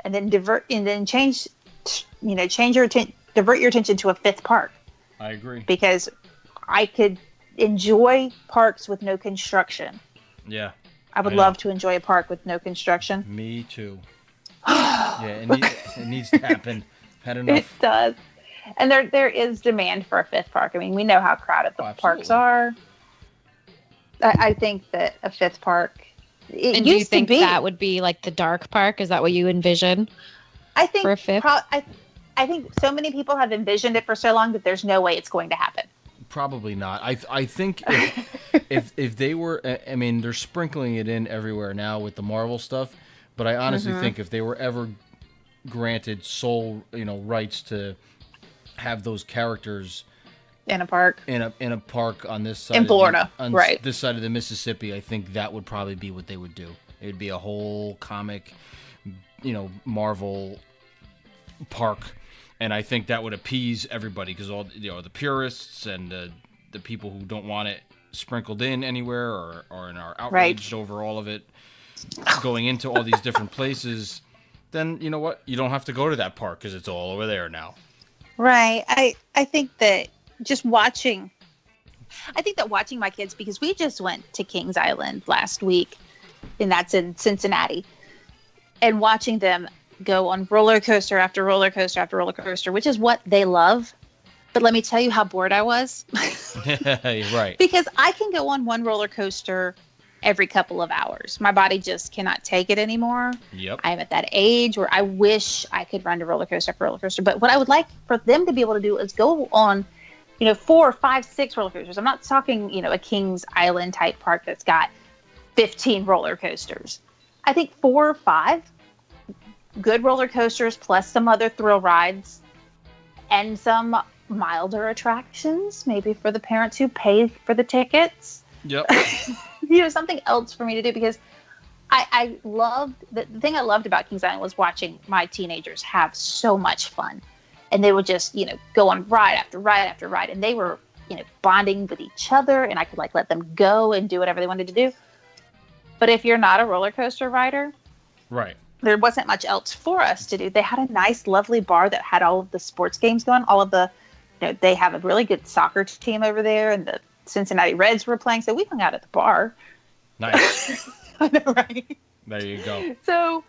C: and then divert your attention to a fifth park.
B: I agree.
C: Because I could enjoy parks with no construction.
B: Yeah.
C: I would love to enjoy a park with no construction.
B: Me too. Yeah, it needs to happen. Had enough.
C: It does. And there is demand for a fifth park. I mean, we know how crowded the parks are. I think that a fifth park...
D: And do you think that would be like the dark park? Is that what you envision?
C: I think
D: for a fifth?
C: I think so many people have envisioned it for so long that there's no way it's going to happen.
B: Probably not. I think if they were, I mean, they're sprinkling it in everywhere now with the Marvel stuff, but I honestly think if they were ever granted sole, rights to have those characters
C: in a park
B: on this side
C: in Florida, right?
B: This side of the Mississippi, I think that would probably be what they would do. It would be a whole comic, Marvel park. And I think that would appease everybody, because all the purists and the people who don't want it sprinkled in anywhere or are outraged over all of it going into all these different places, then you know what? You don't have to go to that park because it's all over there now.
C: Right. I think that watching my kids, because we just went to Kings Island last week, and that's in Cincinnati, and watching them go on roller coaster after roller coaster after roller coaster, which is what they love. But let me tell you how bored I was.
B: Right.
C: Because I can go on one roller coaster every couple of hours. My body just cannot take it anymore.
B: Yep.
C: I'm at that age where I wish I could run to roller coaster after roller coaster. But what I would like for them to be able to do is go on, 4, 5, 6 roller coasters. I'm not talking, a Kings Island type park that's got 15 roller coasters. I think 4 or 5 good roller coasters plus some other thrill rides and some milder attractions, maybe for the parents who pay for the tickets.
B: Yep.
C: Something else for me to do, because I loved the thing I loved about Kings Island was watching my teenagers have so much fun, and they would just go on ride after ride after ride, and they were bonding with each other, and I could let them go and do whatever they wanted to do. But if you're not a roller coaster rider,
B: right,
C: there wasn't much else for us to do. They had a nice, lovely bar that had all of the sports games going. All of the, they have a really good soccer team over there, and the Cincinnati Reds were playing. So we hung out at the bar.
B: Nice.
C: I know, right?
B: There you go.
C: So,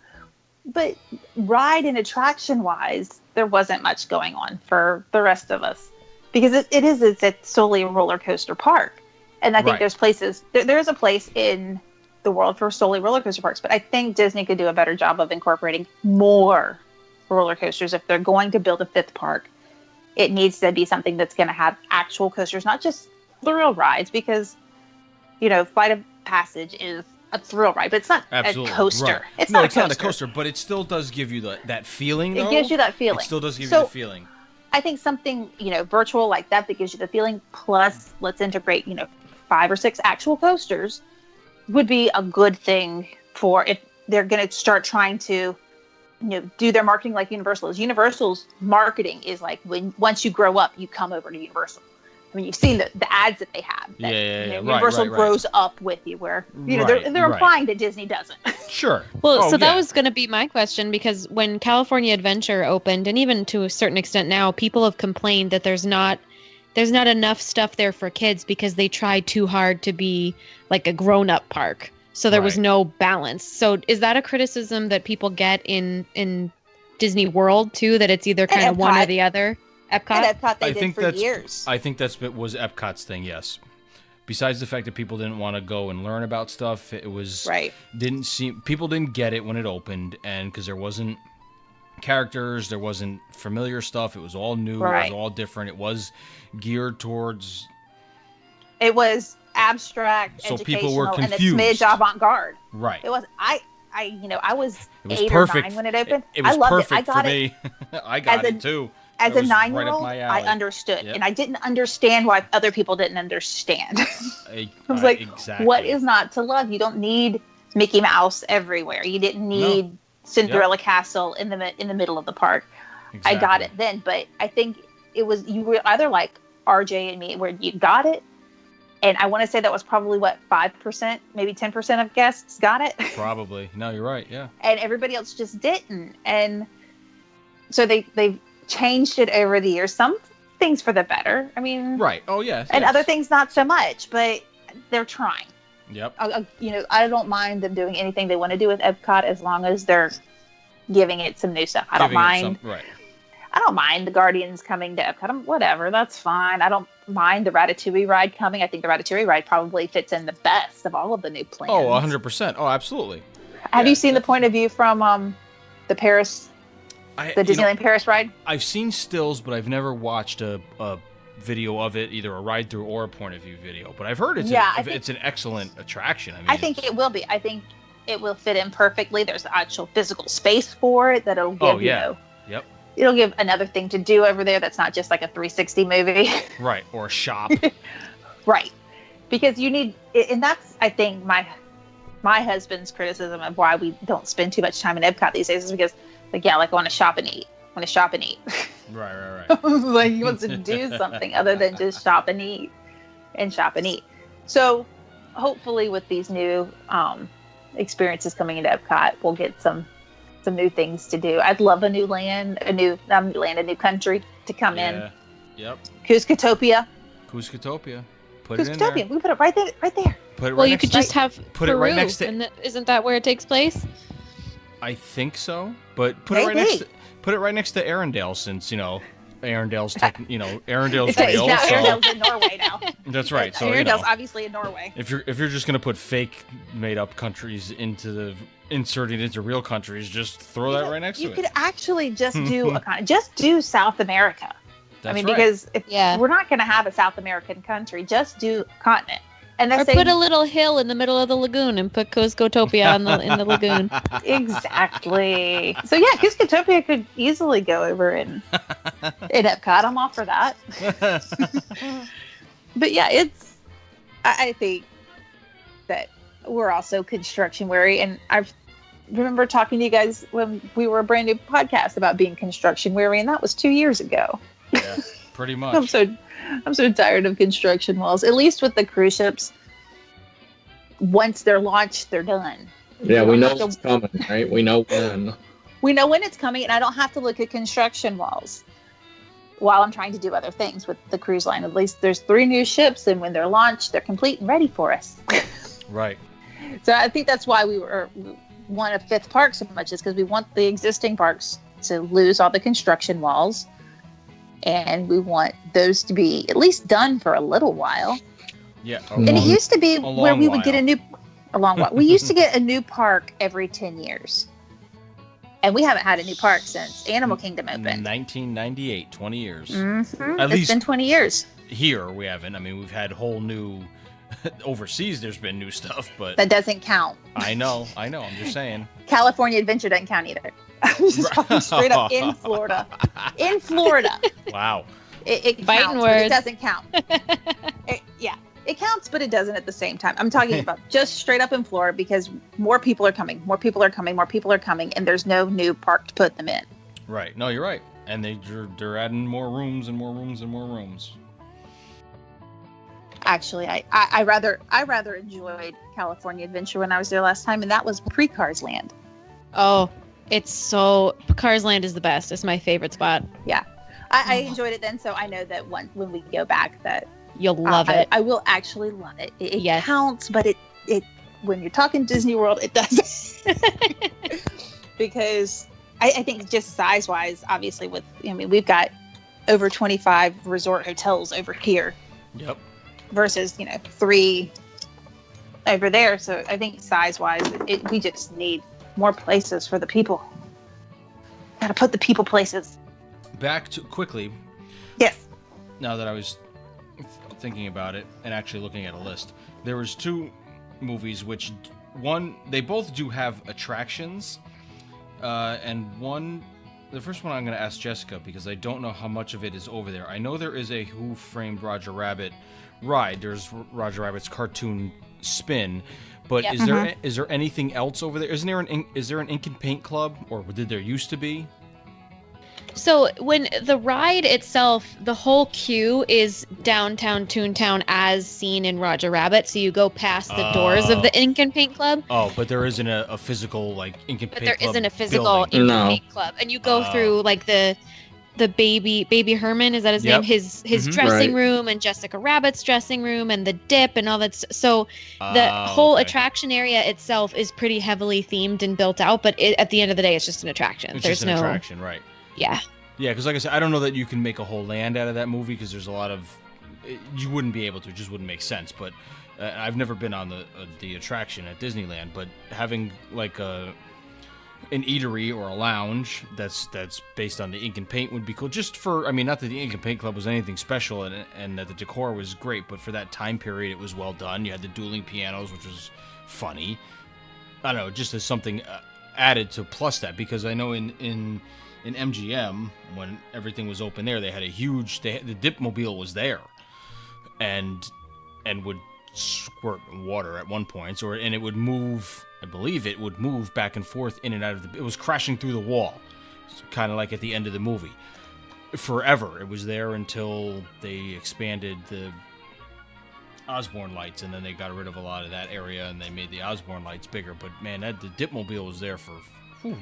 C: but ride and attraction wise, there wasn't much going on for the rest of us, because it's solely a roller coaster park. And I think there's places, there's a place in the world for solely roller coaster parks, but I think Disney could do a better job of incorporating more roller coasters. If they're going to build a fifth park, it needs to be something that's going to have actual coasters, not just thrill rides, because Flight of Passage is a thrill ride, but it's not a coaster.
B: Right.
C: It's
B: not
C: a
B: coaster, but it still does give you that feeling.
C: It gives you that feeling.
B: It still does give you the feeling.
C: I think something virtual like that gives you the feeling. Plus, let's integrate 5 or 6 actual coasters would be a good thing for if they're going to start trying to, do their marketing like Universal is. Universal's marketing is like once you grow up, you come over to Universal. I mean, you've seen the ads that they have. That, Universal grows up with you, where they're implying that Disney doesn't.
B: Sure.
D: Well, that was going to be my question, because when California Adventure opened, and even to a certain extent now, people have complained that there's not enough stuff there for kids because they try too hard to be like a grown-up park. So there was
B: Right.
D: no balance. So is that a criticism that people get in Disney World too, that it's either kind of one or
C: Epcot.
D: the other? Epcot?
C: And Epcot they
B: I
C: did
B: think
C: for
B: that's
C: years.
B: I think was Epcot's thing. Yes. Besides the fact that people didn't want to go and learn about stuff, it was
C: Right.
B: people didn't get it when it opened, and because there wasn't characters, there wasn't familiar stuff. It was all new.
C: Right.
B: It was all different. It was geared towards.
C: It was abstract,
B: So
C: educational,
B: people were
C: and a
B: confused.
C: smidge avant-garde.
B: Right.
C: It was. I was
B: It was
C: 8
B: perfect.
C: or 9 when it opened.
B: It was
C: I loved
B: perfect
C: it. I got
B: for
C: it.
B: me. I got
C: As
B: it too.
C: as
B: It
C: a
B: was right up
C: 9-year-old.
B: my
C: I
B: alley.
C: understood,
B: Yep.
C: and I didn't understand why other people didn't understand. I was like,
B: exactly.
C: what is not to love? You don't need Mickey Mouse everywhere. You didn't need Cinderella Castle in the middle of the park.
B: Exactly.
C: I got it then, but I think it was you were either like RJ and me, where you got it, and I want to say that was probably what 5%, maybe 10% of guests got it,
B: Probably. No, you're right. Yeah.
C: and everybody else just didn't. And so they've changed it over the years. Some things for the better. I mean,
B: Right. Oh, yes.
C: and
B: yes.
C: other things not so much, but they're trying.
B: Yep.
C: I don't mind them doing anything they want to do with Epcot as long as they're giving it some new stuff. I don't
B: Giving it
C: mind.
B: right.
C: I don't mind the Guardians coming to Epcot. Whatever, that's fine. I don't mind the Ratatouille ride coming. I think the Ratatouille ride probably fits in the best of all of the new plans.
B: Oh, 100%. Oh, absolutely.
C: Have
B: Yeah,
C: you seen the point of view from the Paris, the Disneyland Paris ride?
B: I've seen stills, but I've never watched a video of it, either a ride through or a point of view video. But I've heard it's an excellent attraction. I mean,
C: I think it will be. I think it will fit in perfectly. There's actual physical space for it that'll give
B: Oh, yeah.
C: Yep. It'll give another thing to do over there that's not just like a 360 movie.
B: Right, or a shop.
C: Right. Because you need, and that's, I think, my husband's criticism of why we don't spend too much time in Epcot these days is because, like, I want to shop and eat.
B: Right.
C: Like, he wants to do something other than just shop and eat. So, hopefully, with these new experiences coming into Epcot, we'll get some new things to do. I'd love a new country to come in.
B: Yep.
C: Kuzcotopia.
B: Put it in there.
C: We put it right there.
B: Put it
D: Well,
B: right
D: you
B: next
D: could just have
B: put it right
D: Peru,
B: next to-
D: and isn't that where it takes place?
B: I think so, but put it right
C: Maybe.
B: next to Arendelle, since Arendale's Arendale's
C: It's
B: real.
C: now
B: So
C: Arendale's in Norway now.
B: that's right. So
C: Arendale's obviously in Norway.
B: if you're just gonna put fake made up countries inserting into real countries, just throw that right next to
C: You
B: it.
C: could actually just do just do South America.
B: That's right.
C: Because
D: Yeah.
C: we're not going to have a South American country, just do continent. And
D: Or
C: that's
D: put a little hill in the middle of the lagoon and put Kuzcotopia in the lagoon.
C: exactly. So yeah, Kuzcotopia could easily go over in Epcot. I'm all for that. But yeah, I think that we're also construction weary, and I remember talking to you guys when we were a brand new podcast about being construction weary, and that was 2 years ago.
B: Yeah, pretty much.
C: I'm so tired of construction walls. At least with the cruise ships, once they're launched, they're done.
E: Yeah, we know it's coming, right? We know when.
C: We know when it's coming, and I don't have to look at construction walls while I'm trying to do other things with the cruise line. At least there's 3 new ships, and when they're launched, they're complete and ready for us.
B: Right.
C: So I think that's why we want a 5th park so much, is because we want the existing parks to lose all the construction walls. And we want those to be at least done for a little while.
B: Yeah.
C: And it used to be where we would
B: while.
C: get a long while. We used to get a new park every 10 years. And we haven't had a new park since Animal Kingdom opened.
B: 1998, 20 years.
C: Mm-hmm.
B: At
C: It's
B: least
C: been 20 years.
B: here we haven't. I mean, we've had whole new overseas. There's been new stuff, but
C: That doesn't count.
B: I know. I'm just saying.
C: California Adventure doesn't count either. I'm just talking straight up in Florida. In Florida.
B: Wow.
C: It
D: Fighting
C: counts, but it
D: words.
C: doesn't count. It counts, but it doesn't at the same time. I'm talking about just straight up in Florida, because more people are coming, and there's no new park to put them in.
B: Right. No, you're right. And they're adding more rooms and more rooms and more rooms.
C: Actually, I rather enjoyed California Adventure when I was there last time, and that was pre-Cars Land.
D: Oh, it's so Cars Land is the best. It's my favorite spot.
C: I enjoyed it then, so I know that when we go back, that
D: You'll love it.
C: I will actually love it. It
D: Yes.
C: counts, but it when you're talking Disney World, it does. Because I think just size-wise, obviously, we've got over 25 resort hotels over here.
B: Yep.
C: Versus, 3 over there. So I think size-wise, we just need more places for the people. Got to put the people places.
B: Back to quickly.
C: Yes.
B: Now that I was thinking about it and actually looking at a list, there was 2 movies which they both do have attractions, and the first one I'm going to ask Jessica because I don't know how much of it is over there. I know there is a Who Framed Roger Rabbit ride. There's Roger Rabbit's cartoon spin, but is there anything else over there? Is there an ink and paint club, or did there used to be?
D: So when the ride itself, the whole queue is downtown Toontown as seen in Roger Rabbit. So you go past the doors of the Ink and Paint Club.
B: Oh, but there isn't a physical Ink and Paint Club.
D: But there isn't a physical
B: building.
D: Ink and Paint Club, and you go through the baby Herman, is that his name? His dressing room, and Jessica Rabbit's dressing room, and the dip, and all that. So the whole attraction area itself is pretty heavily themed and built out. But at the end of the day, it's just an attraction.
B: There's no attraction, right?
D: Yeah.
B: Yeah, because like I said, I don't know that you can make a whole land out of that movie because there's a lot of... You wouldn't be able to. It just wouldn't make sense. But I've never been on the attraction at Disneyland, but having like an eatery or a lounge that's based on the ink and paint would be cool. Just for... not that the Ink and Paint Club was anything special and that the decor was great, but for that time period, it was well done. You had the dueling pianos, which was funny. I don't know, just as something added to plus that, because I know in MGM, when everything was open there, they had the Dipmobile was there, and would squirt water at one point, and it would move. I believe it would move back and forth in and out of it was crashing through the wall, kind of like at the end of the movie. Forever, it was there until they expanded the Osborne lights, and then they got rid of a lot of that area, and they made the Osborne lights bigger. But man, the Dipmobile was there for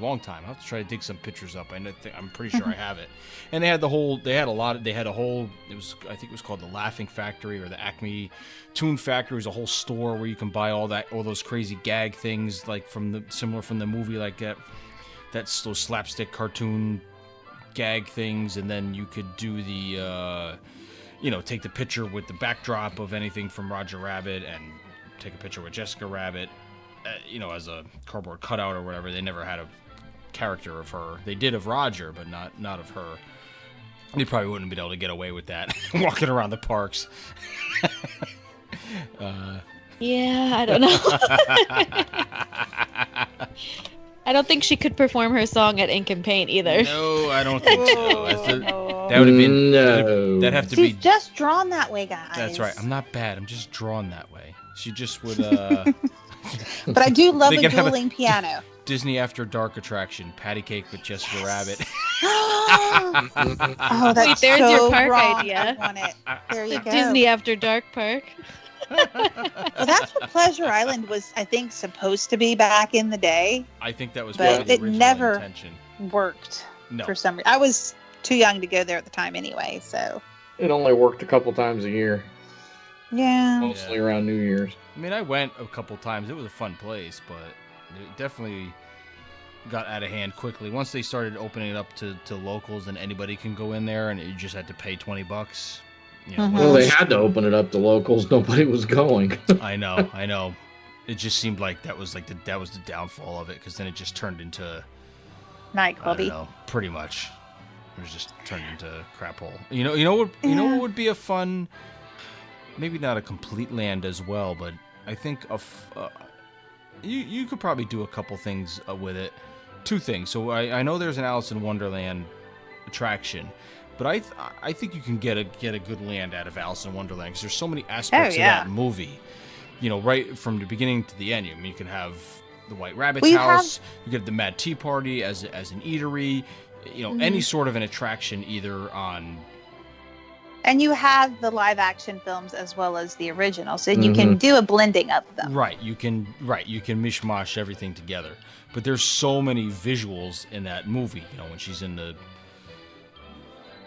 B: long time. I'll have to try to dig some pictures up. I'm pretty sure I have it. And I think it was called the Laughing Factory or the Acme Toon Factory. It was a whole store where you can buy all those crazy gag things, like similar from the movie, like that's those slapstick cartoon gag things. And then you could do the, take the picture with the backdrop of anything from Roger Rabbit and take a picture with Jessica Rabbit. As a cardboard cutout or whatever. They never had a character of her. They did of Roger, but not of her. They probably wouldn't be able to get away with that, walking around the parks.
D: Yeah, I don't know. I don't think she could perform her song at Ink and Paint either.
B: No, I don't think so. That would have been... No. That'd have to be...
C: She's just drawn that way, guys.
B: That's right. I'm not bad. I'm just drawn that way. She just would...
C: But I do love a dueling piano.
B: Disney After Dark attraction, Patty Cake with Jessica Rabbit.
C: Oh, that's
D: Wait, there's
C: so
D: your park
C: wrong.
D: idea.
C: I want it. There you go.
D: Disney After Dark Park.
C: Well, that's what Pleasure Island was, I think, supposed to be back in the day.
B: I think that was
C: but
B: the
C: it
B: original
C: never
B: intention.
C: Worked
B: No.
C: for some reason. I was too young to go there at the time anyway, so.
E: It only worked a couple times a year,
C: Yeah.
E: mostly around New Year's.
B: I went a couple times. It was a fun place, but it definitely got out of hand quickly. Once they started opening it up to locals and anybody can go in there, and you just had to pay $20.
E: Well, they had to open it up to locals. Nobody was going.
B: I know. It just seemed like that was the downfall of it, because then it just turned into
C: Nightclubby.
B: I don't know, pretty much. It was just turned into a crap hole. You know what would be a fun, maybe not a complete land as well, but I think you could probably do a couple things with it. 2 things. So I know there's an Alice in Wonderland attraction, but I think you can get a good land out of Alice in Wonderland, because there's so many aspects of that movie. Right from the beginning to the end. You can have the White Rabbit's house. You get the Mad Tea Party as an eatery. Any sort of an attraction either on.
C: And you have the live action films as well as the original, so you can do a blending of them.
B: Right, you can mishmash everything together. But there's so many visuals in that movie, when she's in the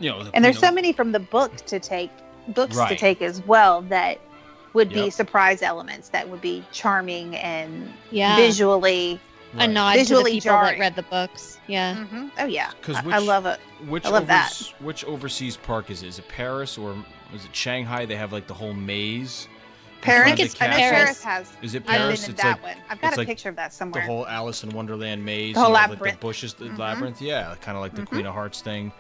B: and
C: there's so many from the book to take as well that would be surprise elements that would be charming and visually
D: a nod to the
C: visually
D: people
C: jarring.
D: that read the books. Yeah.
C: Mm-hmm. Oh yeah,
B: 'Cause
C: I love it. I love that.
B: Which overseas park is it? Is it Paris or is it Shanghai? They have like the whole maze.
C: Paris.
B: I think
D: it's
C: I know
D: Paris.
C: Paris has.
B: Is it
C: I've
B: Paris?
C: been in
B: It's
C: that
B: like
C: one. I've got
B: it's
C: a
B: like
C: picture of that
B: the
C: somewhere.
B: whole Alice in Wonderland maze.
C: The whole
B: like the
C: labyrinth.
B: bushes, the labyrinth. Yeah, kind of like the Queen of Hearts thing.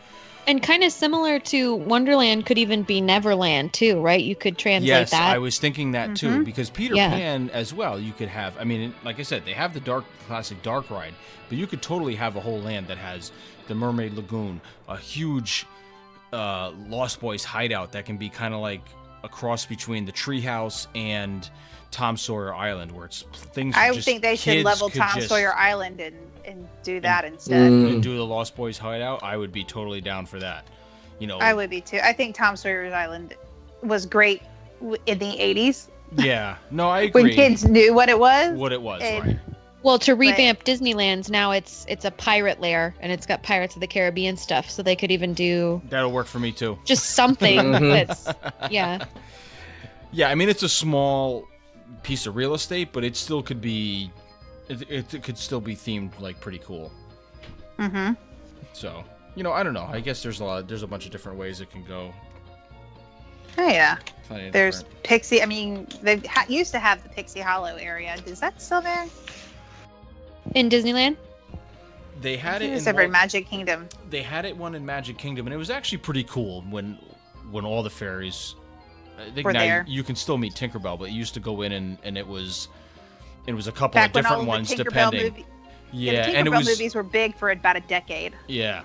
D: And kind of similar to Wonderland could even be Neverland too, right? You could translate
B: Yes,
D: that.
B: I was thinking that too, because Peter Pan as well, you could have, I mean, like I said, they have the classic dark ride, but you could totally have a whole land that has the Mermaid Lagoon, a huge Lost Boys hideout that can be kind of like a cross between the treehouse and Tom Sawyer Island, where it's things.
C: I would think they should level Tom Sawyer Island and do that instead.
B: And do the Lost Boys hideout. I would be totally down for that. You know,
C: I would be too. I think Tom Sawyer's Island was great in the 80s.
B: Yeah, no, I agree.
C: When kids knew what it was.
B: Right.
D: Well, to revamp Disneyland's now, it's a pirate lair, and it's got Pirates of the Caribbean stuff, so they could even do
B: that'll work for me too.
D: just something that's
B: Yeah, I mean, it's a small piece of real estate, but it still could be. It could still be themed like pretty cool.
C: Mm-hmm.
B: So, you know, I don't know. I guess there's a bunch of different ways it can go.
C: Oh yeah. There's
B: Different.
C: Pixie. I mean, they used to have the Pixie Hollow area. Is that still there?
D: in Disneyland.
B: They had it
C: It's
B: in
C: over in Magic Kingdom.
B: They had it one in Magic Kingdom, and it was actually pretty cool when all the fairies. I think
C: Were
B: now
C: there.
B: you can still meet Tinkerbell, but you used to go in and it was a couple
C: Back
B: of
C: when all
B: different
C: of
B: ones
C: the Tinkerbell
B: depending.
C: movie-
B: Yeah,
C: the
B: and it
C: Tinkerbell
B: was
C: movies were big for about a decade.
B: yeah,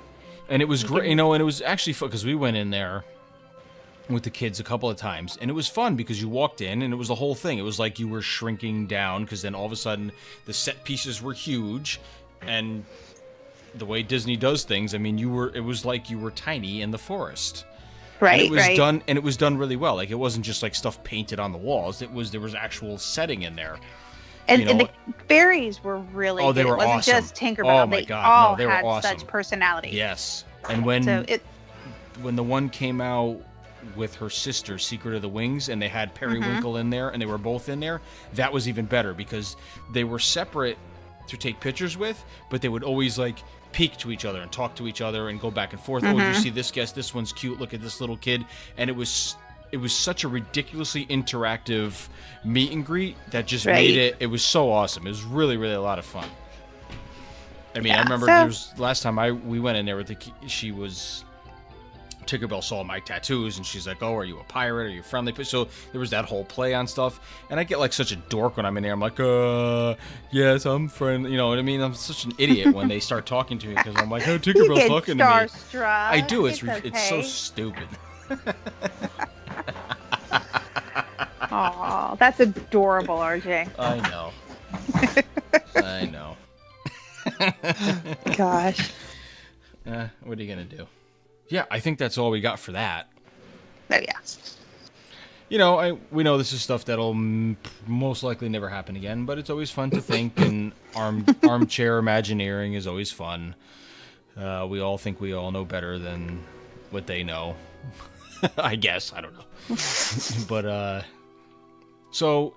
B: and it was great, you know, and it was actually fun because we went in there with the kids a couple of times, and it was fun because you walked in and it was the whole thing. It was like you were shrinking down because then all of a sudden the set pieces were huge, and the way Disney does things, I mean, it was like you were tiny in the forest.
C: Right,
B: and it was
C: right.
B: done, and it was done really well. Like, it wasn't just like stuff painted on the walls. There was actual setting in there.
C: And,
B: you know,
C: and the fairies were really
B: Oh, they
C: good.
B: were
C: It wasn't
B: awesome.
C: just Tinkerbell.
B: Oh, my
C: they
B: God.
C: all
B: No, they were
C: had
B: awesome.
C: such personality.
B: Yes, and when
C: So
B: the one came out with her sister, Secret of the Wings, and they had Periwinkle in there, and they were both in there, that was even better because they were separate to take pictures with, but they would always like peek to each other and talk to each other and go back and forth. Oh, you see this guest? This one's cute. Look at this little kid. And it was such a ridiculously interactive meet and greet that just made it was so awesome. It was really, really a lot of fun. I mean, I remember there was last time we went in there with Tinkerbell saw my tattoos, and she's like, "Oh, are you a pirate? Are you friendly?" So there was that whole play on stuff, and I get like such a dork when I'm in there. I'm like, yes, I'm friendly." You know what I mean? I'm such an idiot when they start talking to me because I'm like, "Oh, Tinkerbell's talking to me."
C: Starstruck.
B: I do. It's so
C: okay.
B: stupid.
C: Aw, that's adorable, RJ.
B: I know. I know.
C: Gosh.
B: What are you gonna do? Yeah, I think that's all we got for that.
C: Oh yeah.
B: You know, we know this is stuff that'll most likely never happen again, but it's always fun to think, and armchair Imagineering is always fun. We all think we all know better than what they know. I guess. I don't know. But, so,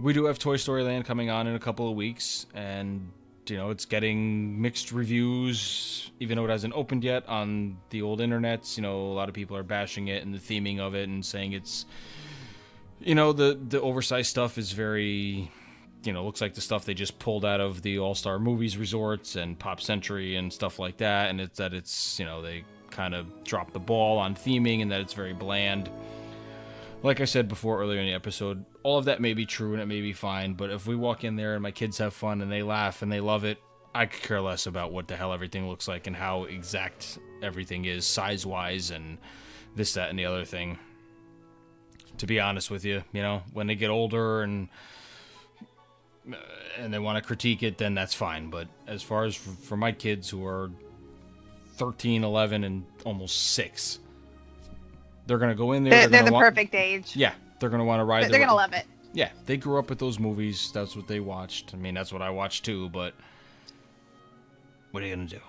B: we do have Toy Story Land coming on in a couple of weeks, and, you know, it's getting mixed reviews, even though it hasn't opened yet on the old internets. You know, a lot of people are bashing it and the theming of it and saying it's, you know, the oversized stuff is very, you know, looks like the stuff they just pulled out of the All-Star Movies resorts and Pop Century and stuff like that, and it's, you know, they kind of dropped the ball on theming and that it's very bland. Like I said before earlier in the episode, all of that may be true and it may be fine, but if we walk in there and my kids have fun and they laugh and they love it, I could care less about what the hell everything looks like and how exact everything is size-wise and this, that, and the other thing. To be honest with you, you know, when they get older and they want to critique it, then that's fine. But as far as for my kids who are 13, 11, and almost 6, they're going to go in there.
C: They're the perfect age.
B: Yeah, they're going to want to ride.
C: They're going to love it.
B: Yeah, they grew up with those movies. That's what they watched. I mean, that's what I watched too, but what are you going to do?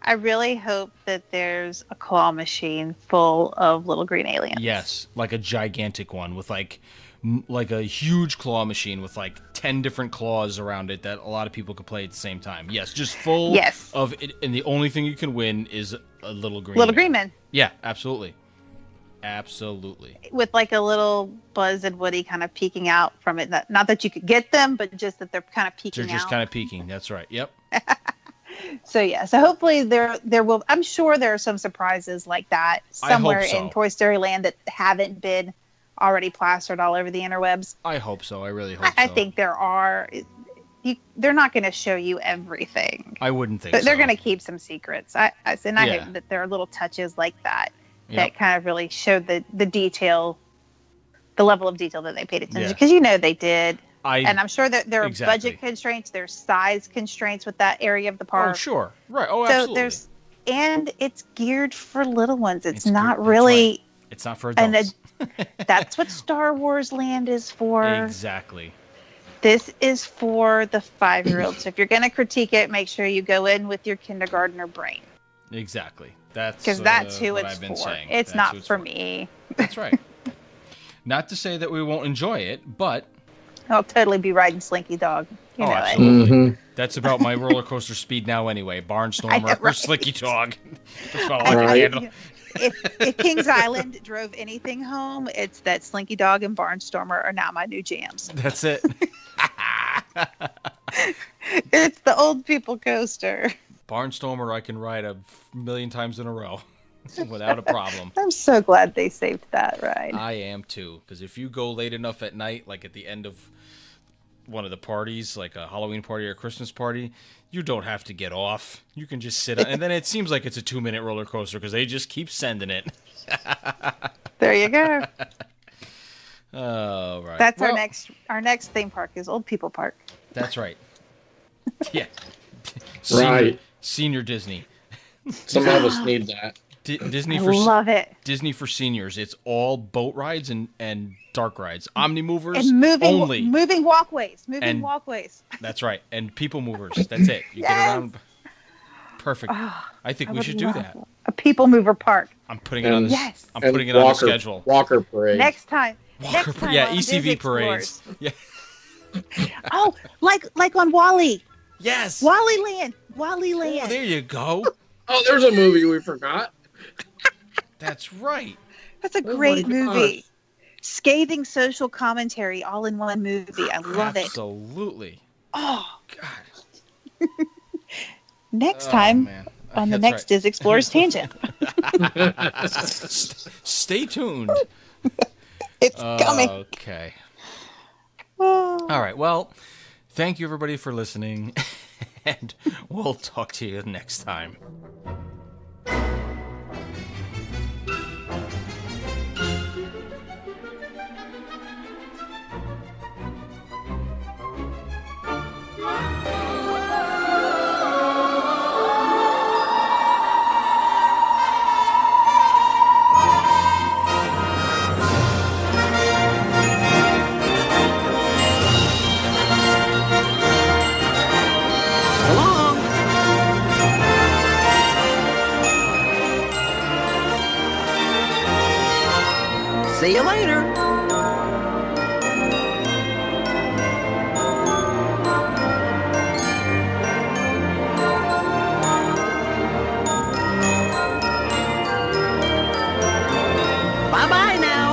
C: I really hope that there's a claw machine full of little green aliens.
B: Yes, like a gigantic one with like a huge claw machine with like 10 different claws around it that a lot of people could play at the same time. Yes, just full of it, and the only thing you can win is a little green
C: man.
B: Yeah, absolutely. Absolutely.
C: With like a little Buzz and Woody kind of peeking out from it. Not that you could get them, but just that they're kind of peeking out.
B: They're just kind of peeking. That's right. Yep.
C: So hopefully there will. I'm sure there are some surprises like that somewhere in Toy Story Land that haven't been already plastered all over the interwebs.
B: I hope so. I really hope so.
C: I think there are. They're not going to show you everything.
B: I wouldn't think so.
C: They're going to keep some secrets. I hope that there are little touches like that that kind of really showed the detail, the level of detail that they paid attention to. Because they did. And I'm sure that there are budget constraints, there's size constraints with that area of the park.
B: Oh, sure. Right. Oh, absolutely.
C: So and it's geared for little ones. It's not really.
B: Right. It's not for adults.
C: And that's what Star Wars Land is for.
B: Exactly.
C: This is for the 5-year-old. So if you're going to critique it, make sure you go in with your kindergartner brain.
B: Exactly. Because
C: that's who it's for.
B: Saying.
C: It's not for me.
B: That's right. Not to say that we won't enjoy it, but
C: I'll totally be riding Slinky Dog. You know
B: absolutely.
C: It.
E: Mm-hmm.
B: That's about my roller coaster speed now anyway. Barnstormer or Slinky Dog. That's about all I can handle.
C: If Kings Island drove anything home, it's that Slinky Dog and Barnstormer are now my new jams.
B: That's it.
C: It's the old people coaster.
B: Barnstormer I can ride a million times in a row without a problem.
C: I'm so glad they saved that ride.
B: I am too, because if you go late enough at night, like at the end of one of the parties, like a Halloween party or a Christmas party, you don't have to get off. You can just sit on, and then it seems like it's a 2-minute roller coaster because they just keep sending it.
C: There you go.
B: Oh, right.
C: That's our next theme park is Old People Park.
B: That's right. Yeah. Senior Disney.
E: Some of us need that.
B: Disney
C: love it.
B: Disney for seniors. It's all boat rides and dark rides. Omni-movers
C: and
B: only.
C: Moving walkways.
B: That's right. And people movers. That's it. You get around. Perfect. I think we should do that.
C: A people mover park.
B: I'm putting it on the I'm putting it on the schedule.
E: Walker parade.
C: Next time.
B: ECV parades. Yeah.
C: Oh, like on Wall-E.
B: Yes.
C: Wall-E Land. Wall-E Land.
B: Oh, there you go.
E: Oh, there's a movie we forgot.
B: That's right.
C: That's a great movie. Scathing social commentary all in one movie. I love it.
B: Absolutely.
C: Oh.
B: God.
C: Next time on the next Diz Explorers Tangent.
B: Stay tuned.
C: It's coming.
B: Okay. All right. Well, thank you everybody for listening, and we'll talk to you next time.
F: See you later. Bye-bye now.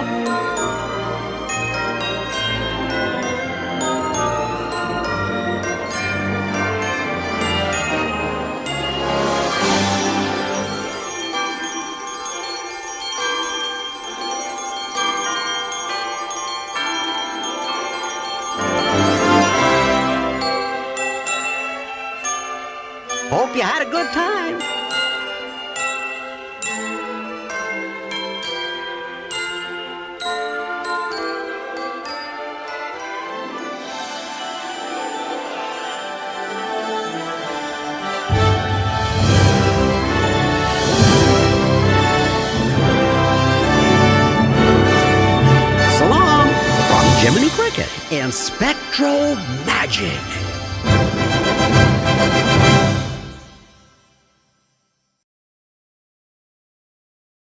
F: Hope you had a good time. So long from Jiminy Cricket and Spectral Magic.